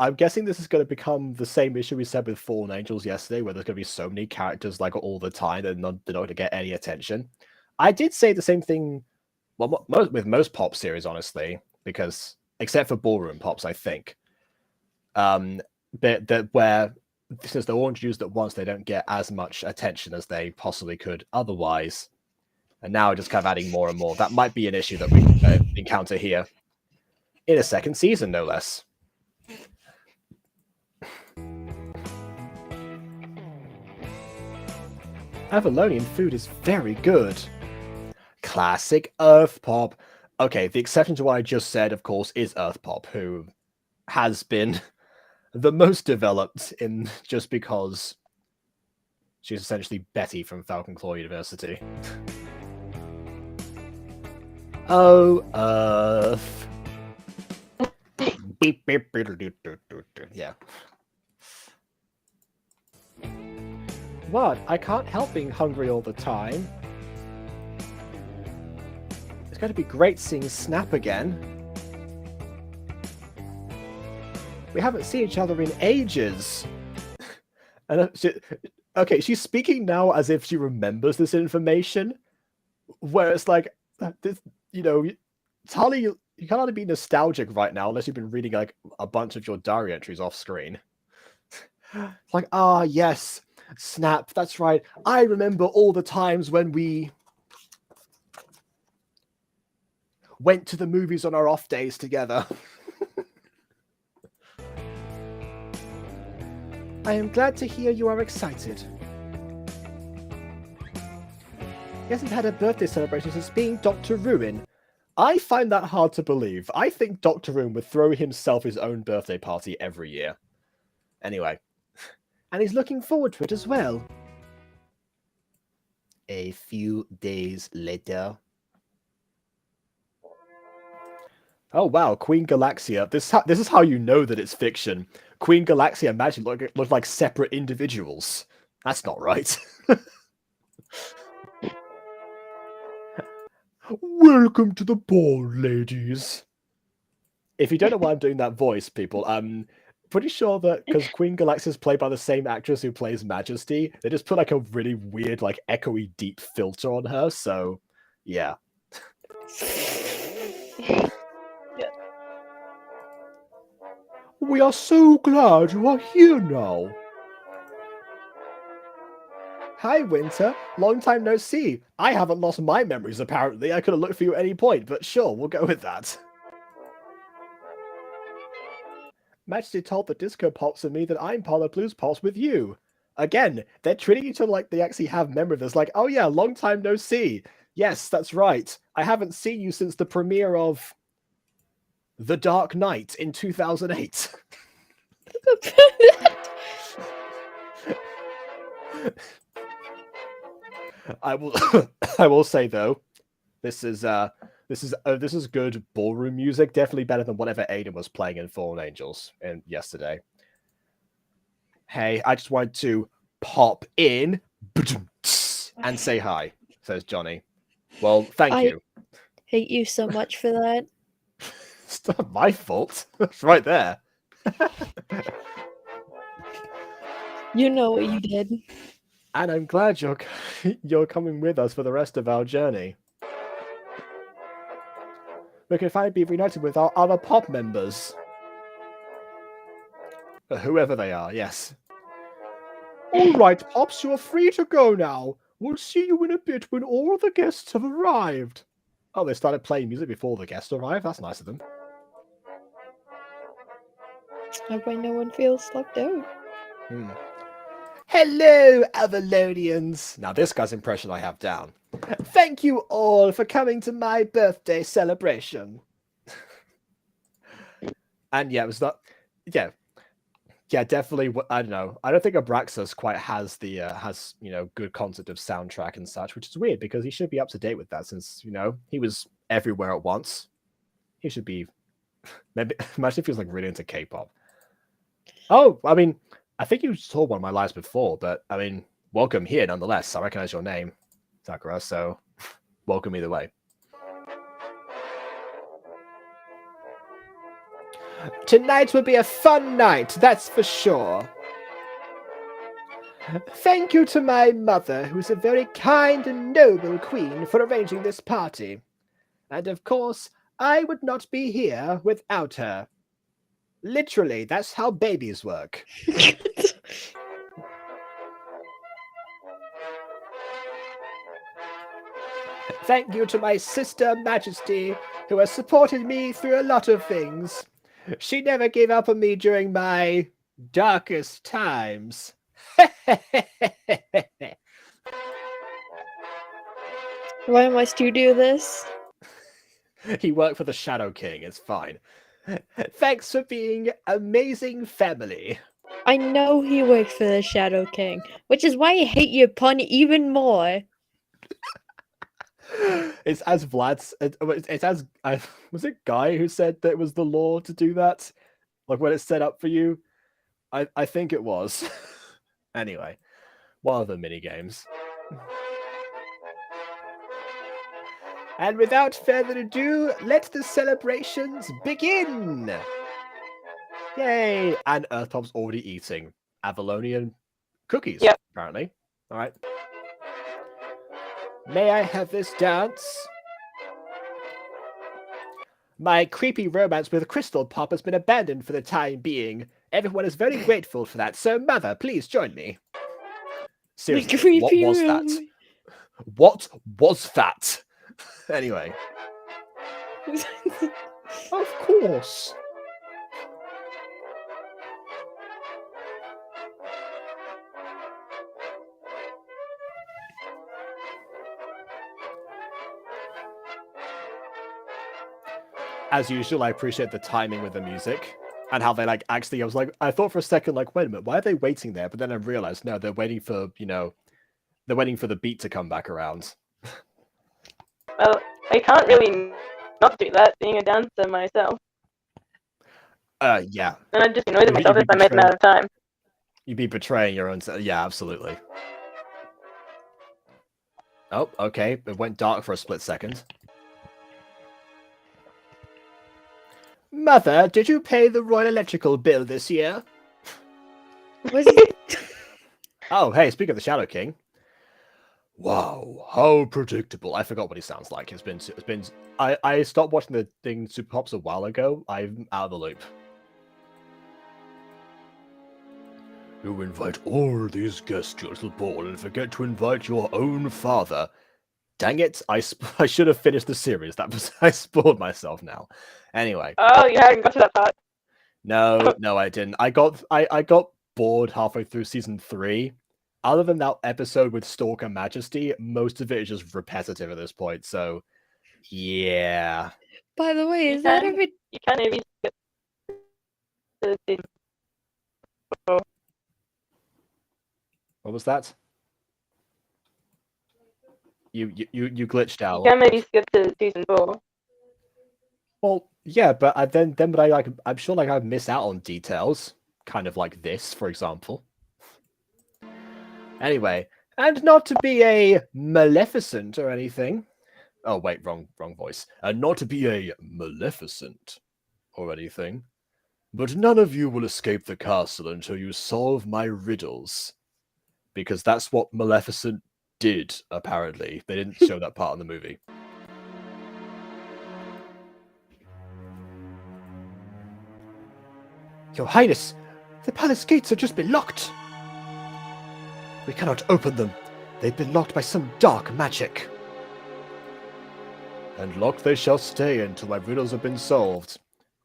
[SPEAKER 1] I'm guessing this is going to become the same issue we said with Fallen Angels yesterday, where there's going to be so many characters like all the time that they're not going to get any attention. I did say the same thing well, with most pop series, honestly, because except for Ballroom Pops, I think. But that where since they're all introduced at once, they don't get as much attention as they possibly could otherwise. And now just kind of adding more and more. That might be an issue that we encounter here in a second season, no less. Avalonian food is very good. Classic Earth Pop. Okay, the exception to what I just said, of course, is Earth Pop, who has been the most developed in just because she's essentially Betty from Falcon Claw University. Oh, Earth. Beep, beep, beep, doop, doop, doop, doop. Yeah. What? I can't help being hungry all the time. It's going to be great seeing Snap again. We haven't seen each other in ages. And okay, she's speaking now as if she remembers this information. Where it's like, this, you know, Tali, you can't only be nostalgic right now unless you've been reading like a bunch of your diary entries off screen. It's like, ah, yes. Snap, that's right. I remember all the times when we went to the movies on our off days together. I am glad to hear you are excited. He hasn't had a birthday celebration since being Dr. Ruin. I find that hard to believe. I think Dr. Ruin would throw himself his own birthday party every year. Anyway. And he's looking forward to it as well. A few days later. Oh wow, Queen Galaxia. This is how you know that it's fiction. Queen Galaxia and Magic look like separate individuals. That's not right. Welcome to the ball, ladies. If you don't know why I'm doing that voice, people, pretty sure that because Queen Galaxia is played by the same actress who plays Majesty, they just put like a really weird, like echoey deep filter on her. So, yeah. We are so glad you are here now. Hi, Winter. Long time no see. I haven't lost my memories, apparently. I could have looked for you at any point, but sure, we'll go with that. Majesty told the Disco Pops and me that I'm part of Blues Pops with you. Again, they're treating each other like they actually have memory of this. Like, oh yeah, long time no see. Yes, that's right. I haven't seen you since the premiere of The Dark Knight in 2008. I will I will say though, this is good ballroom music, definitely better than whatever Aiden was playing in Fallen Angels yesterday. Hey, I just wanted to pop in and say hi, says Johnny. Well, thank you.
[SPEAKER 2] Hate you so much for that.
[SPEAKER 1] It's not my fault. It's right there.
[SPEAKER 2] You know what you did.
[SPEAKER 1] And I'm glad you're coming with us for the rest of our journey. We can finally be reunited with our other pop members. Whoever they are, yes. Alright, Pops, you are free to go now. We'll see you in a bit when all the guests have arrived. Oh, they started playing music before the guests arrived? That's nice of them.
[SPEAKER 2] Hope no one feels left out.
[SPEAKER 1] Hello, Avalonians! Now this guy's impression I have down. Thank you all for coming to my birthday celebration. And yeah, it was not... Yeah, definitely. I don't know. I don't think Abraxas quite has the good concept of soundtrack and such, which is weird because he should be up to date with that since he was everywhere at once. He should be. Maybe imagine if he was like really into K-pop. Oh, I mean, I think you saw one of my lives before, but I mean, welcome here nonetheless. I recognize your name, Sakura. So, welcome either way. Tonight will be a fun night, that's for sure. Thank you to my mother, who's a very kind and noble queen, for arranging this party. And of course, I would not be here without her. Literally, that's how babies work. Thank you to my sister Majesty, who has supported me through a lot of things. She never gave up on me during my darkest times.
[SPEAKER 2] Why must you do this?
[SPEAKER 1] He worked for the Shadow King, it's fine. Thanks for being amazing family.
[SPEAKER 2] I know he works for the Shadow King, which is why I hate your pun even more.
[SPEAKER 1] It's as Vlad's. It's as was it Guy who said that it was the law to do that, like when it's set up for you. I think it was. Anyway, one of the mini games. And without further ado, let the celebrations begin. Yay! And Earthpop's already eating Avalonian cookies.
[SPEAKER 3] Yep.
[SPEAKER 1] Apparently. All right. May I have this dance? My creepy romance with Crystal Pop has been abandoned for the time being. Everyone is very grateful for that, so Mother, please join me. Seriously, what was that? What was that? Anyway. Of course. As usual, I appreciate the timing with the music and how they actually, I thought for a second, wait a minute, why are they waiting there? But then I realized, no, they're waiting for, they're waiting for the beat to come back around.
[SPEAKER 3] Well, I can't really not do that, being a dancer myself.
[SPEAKER 1] Yeah.
[SPEAKER 3] And I'd just annoy myself if I made them out of time.
[SPEAKER 1] You'd be betraying your own... Yeah, absolutely. Oh, okay. It went dark for a split second. Mother, did you pay the Royal Electrical bill this year?
[SPEAKER 2] Was it?
[SPEAKER 1] Oh, hey, speak of the Shadow King. Wow, how predictable. I forgot what he sounds like. It's been... I stopped watching the thing Super Pops a while ago. I'm out of the loop. You invite all these guests to your little ball and forget to invite your own father. Dang it, I should have finished the series. I spoiled myself now. Anyway.
[SPEAKER 3] Oh, you hadn't got to that part.
[SPEAKER 1] No, I didn't. I got bored halfway through season 3. Other than that episode with Stalker Majesty, most of it is just repetitive at this point, so yeah.
[SPEAKER 2] By the way,
[SPEAKER 3] You
[SPEAKER 2] is that
[SPEAKER 3] can-
[SPEAKER 2] ever
[SPEAKER 3] You can't even skip to season 4.
[SPEAKER 1] What was that? You glitched out.
[SPEAKER 3] You can maybe skip to season 4.
[SPEAKER 1] Well, yeah, but I'm sure I'd miss out on details, kind of like this, for example. Anyway, and not to be a maleficent or anything. Oh wait, wrong voice. And not to be a maleficent or anything, but none of you will escape the castle until you solve my riddles, because that's what Maleficent did. Apparently, they didn't show that part in the movie. Your Highness, the palace gates have just been locked. We cannot open them. They've been locked by some dark magic. And locked they shall stay until my riddles have been solved.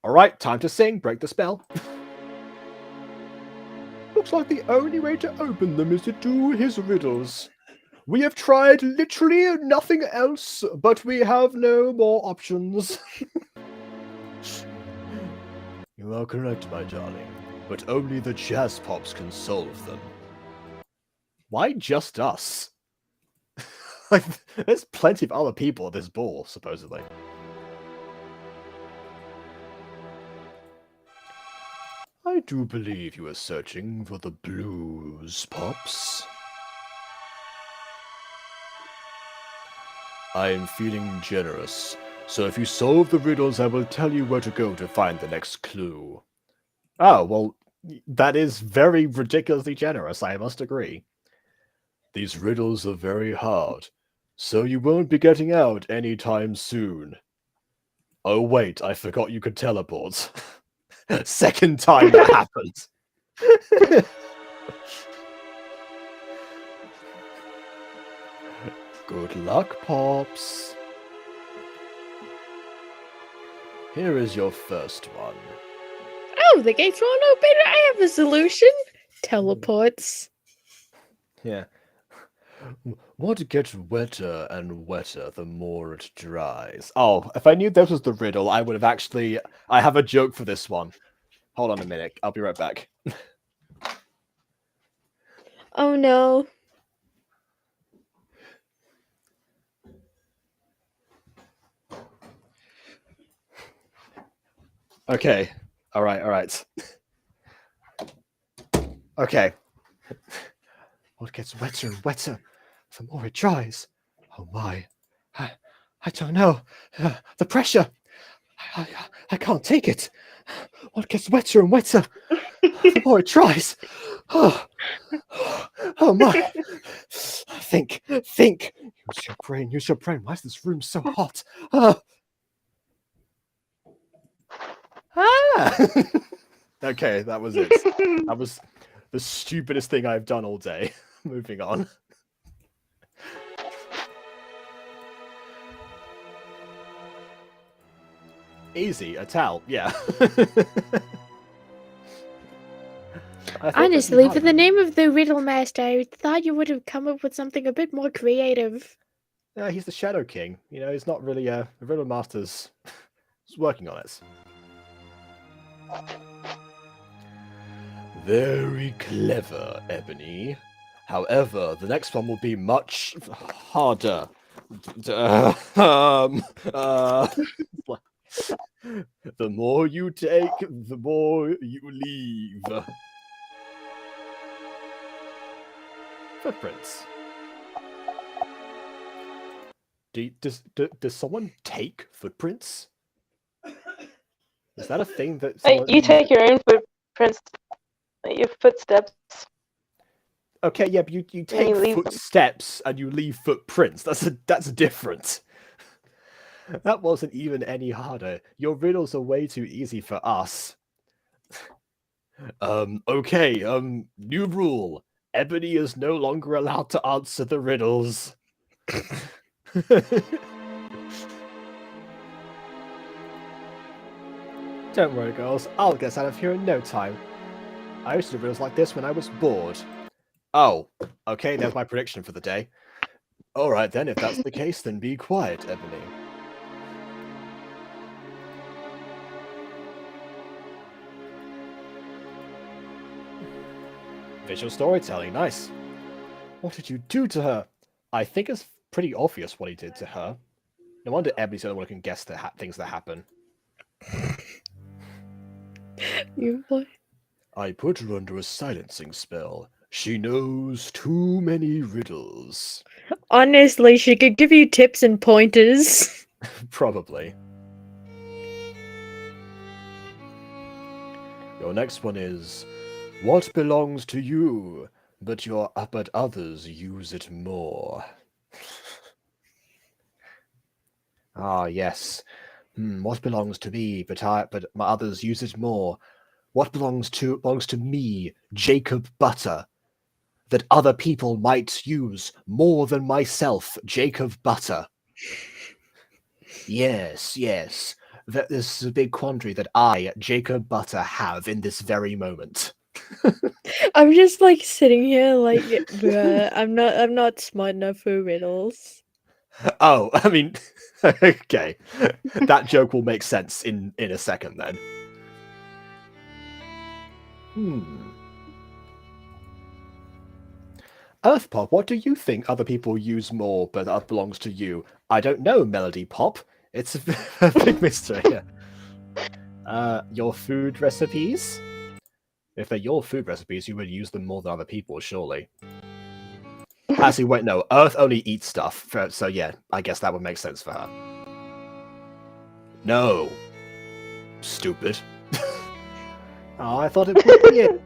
[SPEAKER 1] Alright, time to sing. Break the spell. Looks like the only way to open them is to do his riddles. We have tried literally nothing else, but we have no more options. You are correct, my darling, but only the Jazz Pops can solve them. Why just us? Like, there's plenty of other people at this ball, supposedly. I do believe you are searching for the blues, Pops. I am feeling generous, so if you solve the riddles, I will tell you where to go to find the next clue. Oh, well, that is very ridiculously generous, I must agree. These riddles are very hard, so you won't be getting out anytime soon. Oh wait, I forgot you could teleport. Second time that happened. Good luck, Pops. Here is your first one.
[SPEAKER 2] Oh, the gates won't open. I have a solution. Teleports.
[SPEAKER 1] Yeah. What gets wetter and wetter the more it dries? Oh, if I knew this was the riddle, I would have actually... I have a joke for this one. Hold on a minute. I'll be right back.
[SPEAKER 2] Oh no.
[SPEAKER 1] Okay. Alright. Okay. What gets wetter and wetter the more it dries? Oh my. I don't know. The pressure. I can't take it. What gets wetter and wetter the more it dries? Oh my. Think. Use your brain. Why is this room so hot? Okay, that was it. That was the stupidest thing I've done all day. Moving on. Easy, a towel, yeah.
[SPEAKER 2] Honestly, for the name of the Riddle Master, I thought you would have come up with something a bit more creative.
[SPEAKER 1] Yeah, he's the Shadow King. You know, he's not really a Riddle Master's he's working on it. Very clever, Ebony. However, the next one will be much harder. The more you take, the more you leave. Footprints. Does someone take footprints? Is that a thing that someone...
[SPEAKER 3] You take your own footprints, your footsteps.
[SPEAKER 1] Okay, yeah, but you take footsteps and you leave footprints. That's different. That wasn't even any harder. Your riddles are way too easy for us. Okay, new rule. Ebony is no longer allowed to answer the riddles. Don't worry, girls. I'll get out of here in no time. I used to do riddles like this when I was bored. Oh, okay, there's my prediction for the day. Alright then, if that's the case, then be quiet, Ebony. Visual storytelling, nice. What did you do to her? I think it's pretty obvious what he did to her. No wonder Ebony's the only one who can guess the things that happen.
[SPEAKER 2] You boy.
[SPEAKER 1] I put her under a silencing spell. She knows too many riddles.
[SPEAKER 2] Honestly, she could give you tips and pointers.
[SPEAKER 1] Probably. Your next one is, what belongs to you, but others use it more? Ah, yes. What belongs to me, but my others use it more? What belongs to me, Jacob Butter, that other people might use more than myself, Jacob Butter? Yes, yes. This is a big quandary that I, Jacob Butter, have in this very moment.
[SPEAKER 2] I'm just like sitting here like, bruh, I'm not smart enough for riddles.
[SPEAKER 1] Oh, I mean, okay. That joke will make sense in a second then. Earth Pop, what do you think other people use more but that belongs to you? I don't know, Melody Pop. It's a big mystery. Your food recipes? If they're your food recipes, you would use them more than other people, surely. Actually, wait, no. Earth only eats stuff, so yeah, I guess that would make sense for her. No. Stupid. Oh, I thought it would be it.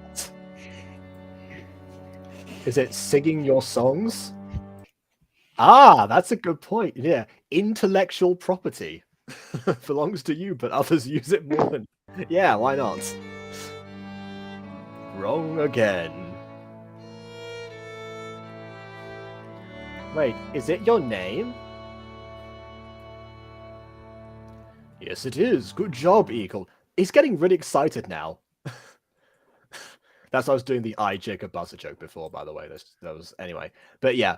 [SPEAKER 1] Is it singing your songs? Ah, that's a good point. Yeah, intellectual property belongs to you, but others use it more than... Yeah, why not? Wrong again. Wait, is it your name? Yes, it is. Good job, Eagle. He's getting really excited now. That's why I was doing the I, Jacob Butter joke before, by the way. That was anyway. But yeah,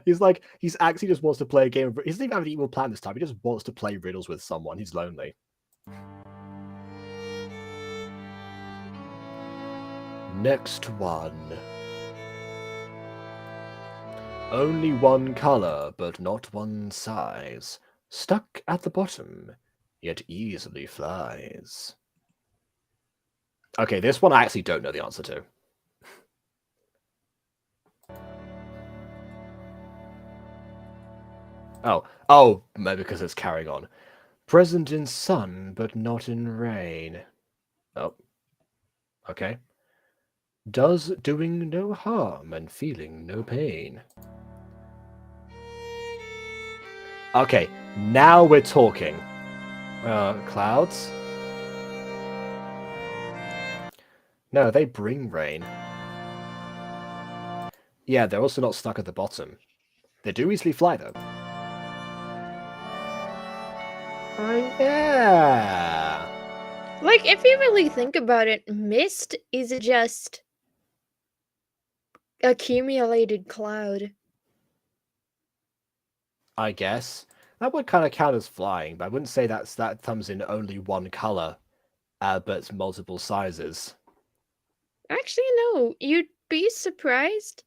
[SPEAKER 1] he's actually just wants to play a game. He doesn't even have an evil plan this time. He just wants to play riddles with someone. He's lonely. Next one. Only one color, but not one size. Stuck at the bottom, yet easily flies. Okay, this one I actually don't know the answer to. Oh, maybe because it's carrying on. Present in sun, but not in rain. Oh, okay. Does doing no harm and feeling no pain. Okay, now we're talking. Clouds? No, they bring rain. Yeah, they're also not stuck at the bottom. They do easily fly, though. Oh, yeah.
[SPEAKER 2] Like, if you really think about it, mist is just accumulated cloud.
[SPEAKER 1] I guess. That would kind of count as flying, but I wouldn't say that comes in only one color, but multiple sizes.
[SPEAKER 2] Actually, no. You'd be surprised.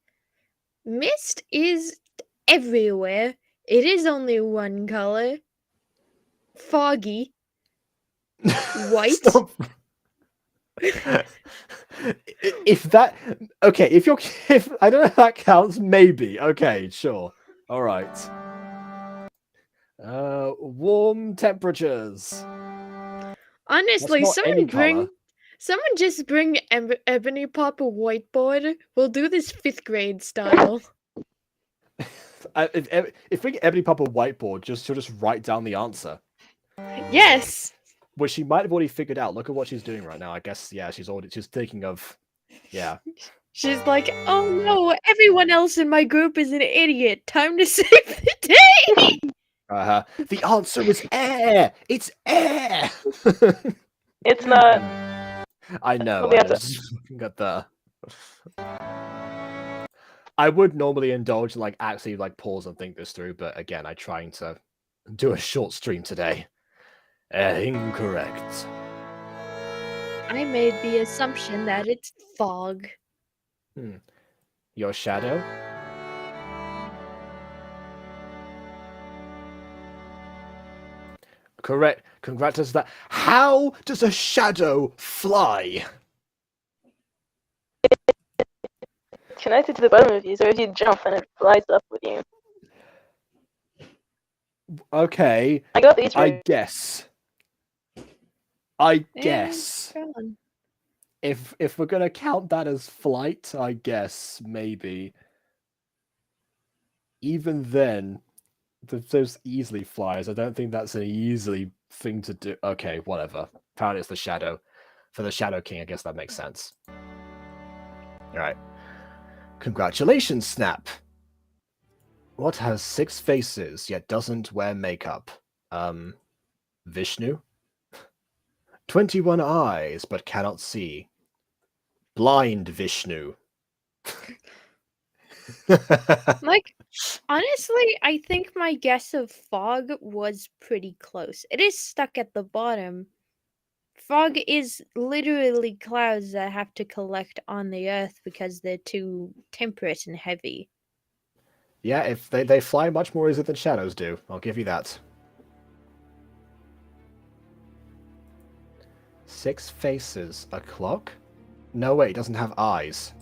[SPEAKER 2] Mist is everywhere. It is only one color. Foggy. White.
[SPEAKER 1] Stop. If I don't know if that counts, maybe. Okay, sure. All right. Warm temperatures.
[SPEAKER 2] Honestly,
[SPEAKER 1] That's not any color.
[SPEAKER 2] someone just bring Ebony Pop a whiteboard. We'll do this 5th grade style.
[SPEAKER 1] If we get Ebony Pop a whiteboard, she'll just write down the answer.
[SPEAKER 2] Yes.
[SPEAKER 1] which she might have already figured out. Look at what she's doing right now. I guess, yeah, she's thinking of, yeah.
[SPEAKER 2] She's like, oh no, everyone else in my group is an idiot. Time to save the day.
[SPEAKER 1] The answer is air. It's air.
[SPEAKER 3] It's not.
[SPEAKER 1] I know.
[SPEAKER 3] Well, the
[SPEAKER 1] I
[SPEAKER 3] answer-
[SPEAKER 1] was just looking at the. I would normally indulge and like actually like pause and think this through, but again, I'm trying to do a short stream today. Incorrect.
[SPEAKER 2] I made the assumption that it's fog.
[SPEAKER 1] Your shadow? Correct. Congrats that. How does a shadow fly?
[SPEAKER 3] Connected to the bottom of you, so if you jump, then it flies up with you.
[SPEAKER 1] Okay,
[SPEAKER 3] I got these.
[SPEAKER 1] I guess. I
[SPEAKER 2] And
[SPEAKER 1] guess.
[SPEAKER 2] gone.
[SPEAKER 1] If we're gonna count that as flight, I guess maybe. Even then, those easily flies. I don't think that's an easily thing to do. Okay, whatever. Apparently it's the shadow. For the Shadow King, I guess that makes sense. Alright. Congratulations, Snap! What has 6 faces, yet doesn't wear makeup? Vishnu? 21 eyes, but cannot see. Blind Vishnu.
[SPEAKER 2] Like, honestly, I think my guess of fog was pretty close. It is stuck at the bottom. Fog is literally clouds that have to collect on the earth because they're too temperate and heavy.
[SPEAKER 1] Yeah, if they fly much more easily than shadows do. I'll give you that. 6 faces. A clock? No, wait, it doesn't have eyes.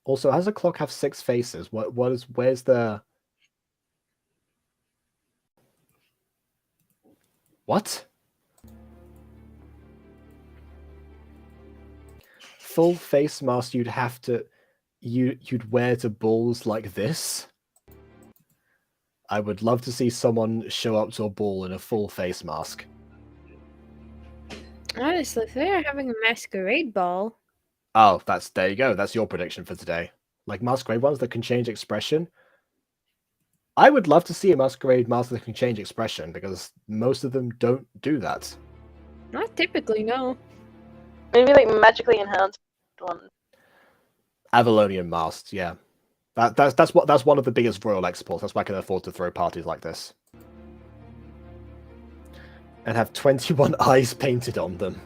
[SPEAKER 1] Also, how does a clock have 6 faces? Where's the... What? Full face mask you'd have to... You'd wear to balls like this? I would love to see someone show up to a ball in a full face mask.
[SPEAKER 2] Honestly, if they're having a masquerade ball,
[SPEAKER 1] Oh, there you go. That's your prediction for today. Like masquerade ones that can change expression. I would love to see a masquerade mask that can change expression because most of them don't do that.
[SPEAKER 2] not typically, no.
[SPEAKER 3] Maybe like magically enhanced one.
[SPEAKER 1] Avalonian masks, yeah. That's one of the biggest royal exports. That's why I can afford to throw parties like this. And have 21 eyes painted on them.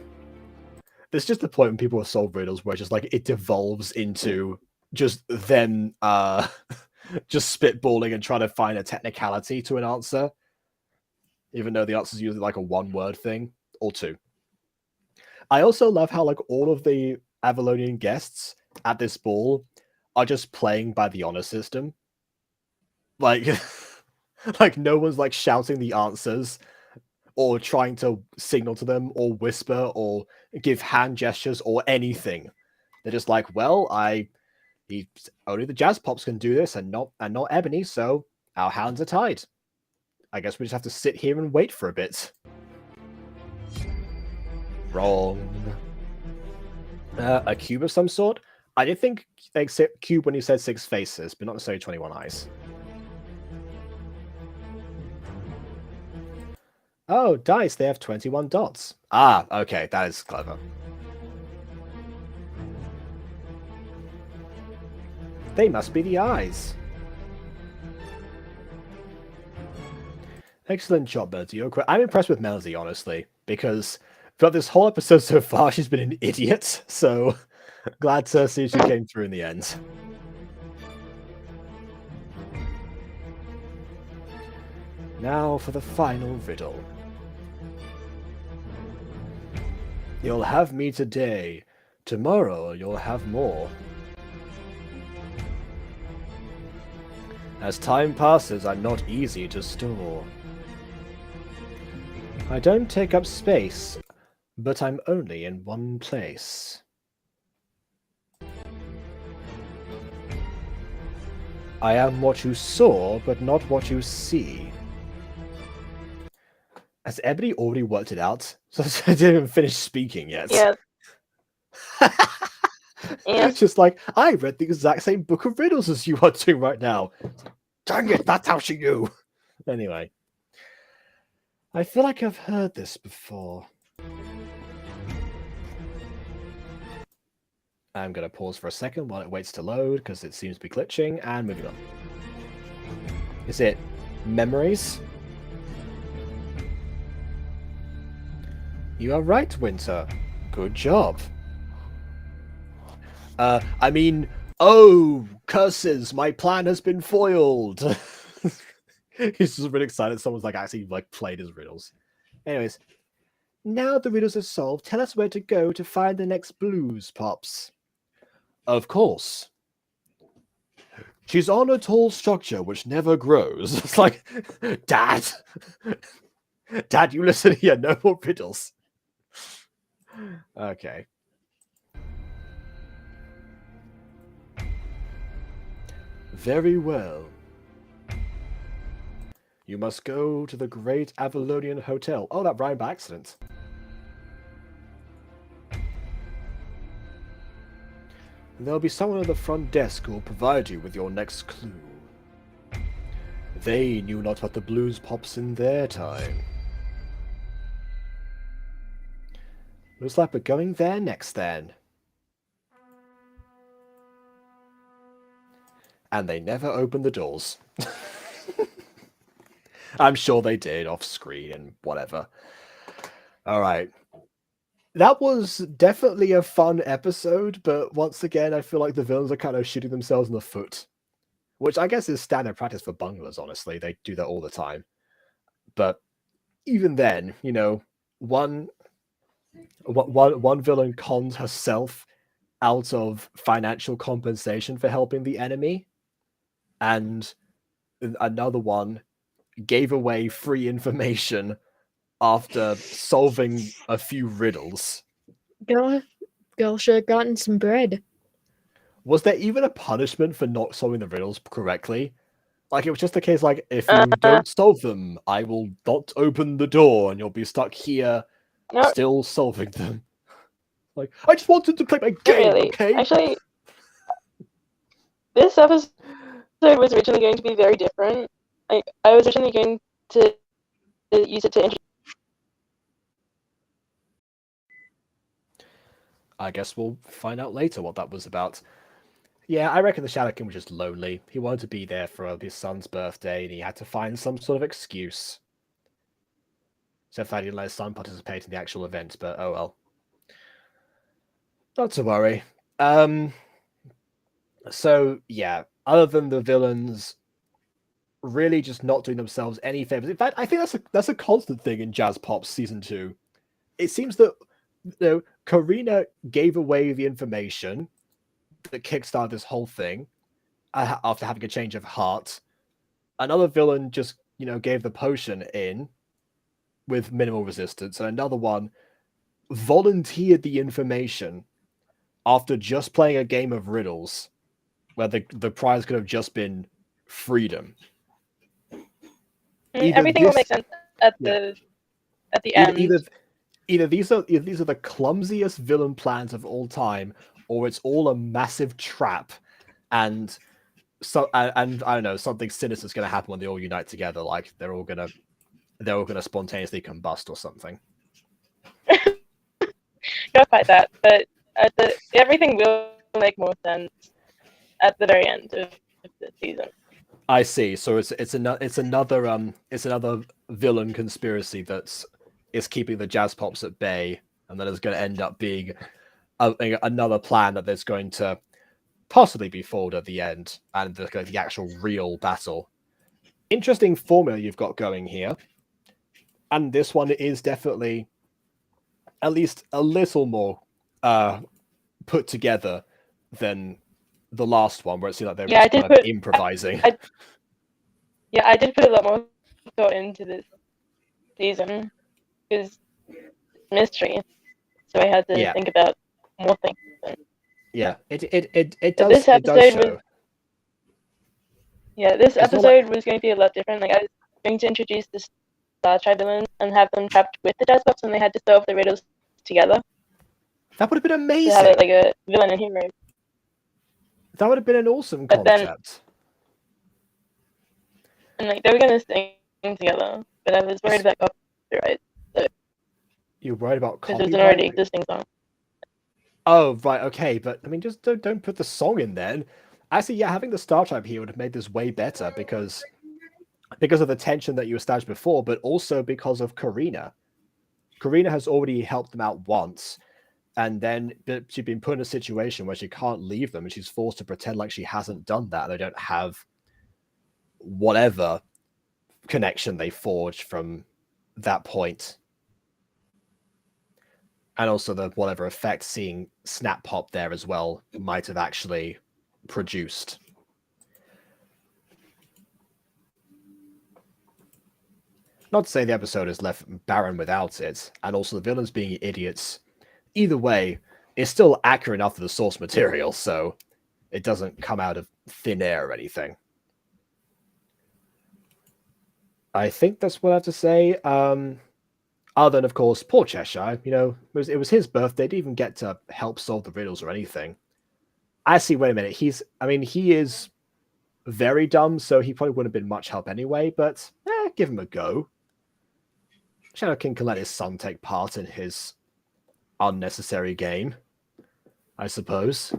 [SPEAKER 1] There's just a point when people solve riddles where just like it devolves into just them just spitballing and trying to find a technicality to an answer. Even though the answer is usually like a 1-word thing or 2. I also love how like all of the Avalonian guests at this ball are just playing by the honor system. Like like no one's like shouting the answers or trying to signal to them or whisper or give hand gestures or anything. They're just like, well, only the Jazz Pops can do this and not Ebony, so our hands are tied. I guess we just have to sit here and wait for a bit. Wrong. A cube of some sort? I did think cube when you said 6 faces, but not necessarily 21 eyes. Oh, dice, they have 21 dots. Ah, okay, that is clever. They must be the eyes. Excellent job, Melody. I'm impressed with Melody, honestly, because throughout this whole episode so far, she's been an idiot, so glad to see she came through in the end. Now for the final riddle. You'll have me today. Tomorrow you'll have more. As time passes, I'm not easy to store. I don't take up space, but I'm only in one place. I am what you saw, but not what you see. Has Ebony already worked it out? So I didn't even finish speaking yet.
[SPEAKER 3] Yeah. Yeah.
[SPEAKER 1] It's just like, I read the exact same book of riddles as you are doing right now. Dang it, that's how she knew. Anyway. I feel like I've heard this before. I'm going to pause for a second while it waits to load, because it seems to be glitching, and moving on. Is it memories? You are right, Winter. Good job. I mean, oh, curses, my plan has been foiled. He's just really excited someone's like actually like played his riddles. Anyways, now the riddles are solved, tell us where to go to find the next blues, Pops. Of course. She's on a tall structure which never grows. It's like, Dad! Dad, you listen here, no more riddles. Okay. Very well. You must go to the Great Avalonian Hotel. Oh, that rhymed by accident. There'll be someone at the front desk who will provide you with your next clue. They knew not what the blues pops in their time. Looks like we're going there next then. And they never opened the doors. I'm sure they did off screen and whatever. Alright. That was definitely a fun episode, but once again, I feel like the villains are kind of shooting themselves in the foot. Which I guess is standard practice for bunglers, honestly. They do that all the time. But even then, you know, one villain cons herself out of financial compensation for helping the enemy, and another one gave away free information after solving a few riddles.
[SPEAKER 2] Girl should have gotten some bread.
[SPEAKER 1] Was there even a punishment for not solving the riddles correctly? Like, it was just the case, like, if you don't solve them, I will not open the door and you'll be stuck here still solving them. Like, I just wanted to play my game,
[SPEAKER 3] Really.
[SPEAKER 1] okay?
[SPEAKER 3] Actually, this episode was originally going to be very different. Like, I was originally going to use it to introduce.
[SPEAKER 1] I guess we'll find out later what that was about. Yeah, I reckon the Shadow King was just lonely. He wanted to be there for his son's birthday, and he had to find some sort of excuse. Except that he didn't let his son participate in the actual event, but oh well. Not to worry. So, yeah, other than the villains really just not doing themselves any favors. In fact, I think that's a constant thing in Jazz Pop's Season 2. It seems that, you know, Karina gave away the information that kickstarted this whole thing after having a change of heart. Another villain just, you know, gave the potion in with minimal resistance, and another one volunteered the information after just playing a game of riddles where the prize could have just been freedom.
[SPEAKER 3] Everything will make sense at the end.
[SPEAKER 1] Either these are the clumsiest villain plans of all time, or it's all a massive trap, and I don't know, something sinister is going to happen when they all unite together. Like they're all gonna spontaneously combust or something.
[SPEAKER 3] Not quite that, but everything will make more sense at the very end of the season.
[SPEAKER 1] I see. So it's another villain conspiracy is keeping the Jazz Pops at bay, and that is going to end up being another plan that there's going to possibly be foiled at the end, and the actual real battle. Interesting formula you've got going here, and this one is definitely at least a little more put together than the last one, where it seemed like they were just kind of improvising.
[SPEAKER 3] I did put a lot more thought into this season because mystery, so I had to think about more things.
[SPEAKER 1] Yeah, it does.
[SPEAKER 3] This episode
[SPEAKER 1] show.
[SPEAKER 3] This episode was going to be a lot different. Like I was going to introduce the Star Tribe villains and have them trapped with the Jazz Pops, and they had to solve the riddles together.
[SPEAKER 1] That would have been
[SPEAKER 3] To
[SPEAKER 1] amazing.
[SPEAKER 3] have it like a villain and hero.
[SPEAKER 1] That would have been an awesome
[SPEAKER 3] But then-
[SPEAKER 1] concept.
[SPEAKER 3] And like they were gonna sing together, but I was worried about copyright
[SPEAKER 1] You're worried about
[SPEAKER 3] because it's
[SPEAKER 1] copyright?
[SPEAKER 3] an already existing song.
[SPEAKER 1] Oh, right, okay, but I mean, just don't put the song in then. Actually, yeah, having the Star Tribe here would have made this way better because of the tension that you established before, but also because of Karina. Karina has already helped them out once, and then she's been put in a situation where she can't leave them, and she's forced to pretend like she hasn't done that. They don't have whatever connection they forged from that point. And also the whatever effect seeing Snap Pop there as well might have actually produced. Not to say the episode is left barren without it, and also the villains being idiots. Either way, it's still accurate enough to the source material, so it doesn't come out of thin air or anything. I think that's what I have to say. Other than, of course, poor Cheshire, you know, it was his birthday, didn't even get to help solve the riddles or anything. I see, wait a minute, he is very dumb, so he probably wouldn't have been much help anyway, but give him a go. Shadow King can let his son take part in his unnecessary game, I suppose.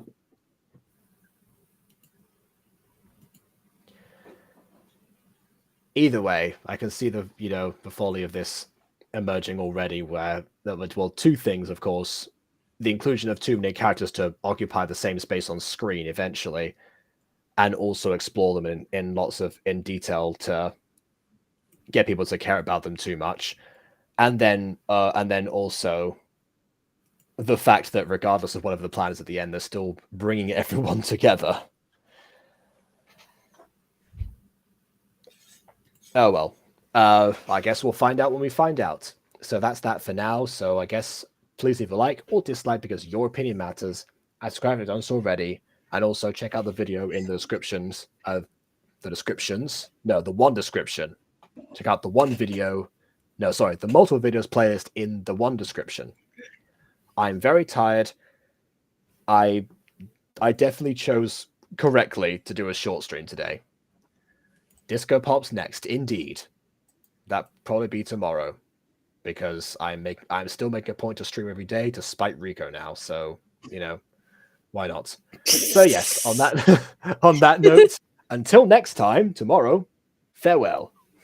[SPEAKER 1] Either way, I can see the folly of this emerging already, where well, two things, of course: the inclusion of too many characters to occupy the same space on screen eventually, and also explore them in detail to get people to care about them too much, and then also the fact that regardless of whatever the plan is at the end, they're still bringing everyone together. Oh well. I guess we'll find out when we find out. So that's that for now. So I guess please leave a like or dislike because your opinion matters. Subscribe if you've done so already. And also check out the video in the descriptions. The one description. Check out the one video. No, sorry, the multiple videos playlist in the one description. I'm very tired. I definitely chose correctly to do a short stream today. Disco Pop's next, indeed. That probably be tomorrow, because I'm still making a point to stream every day to spite Rico now. So why not? So yes, on that on that note, until next time tomorrow, farewell.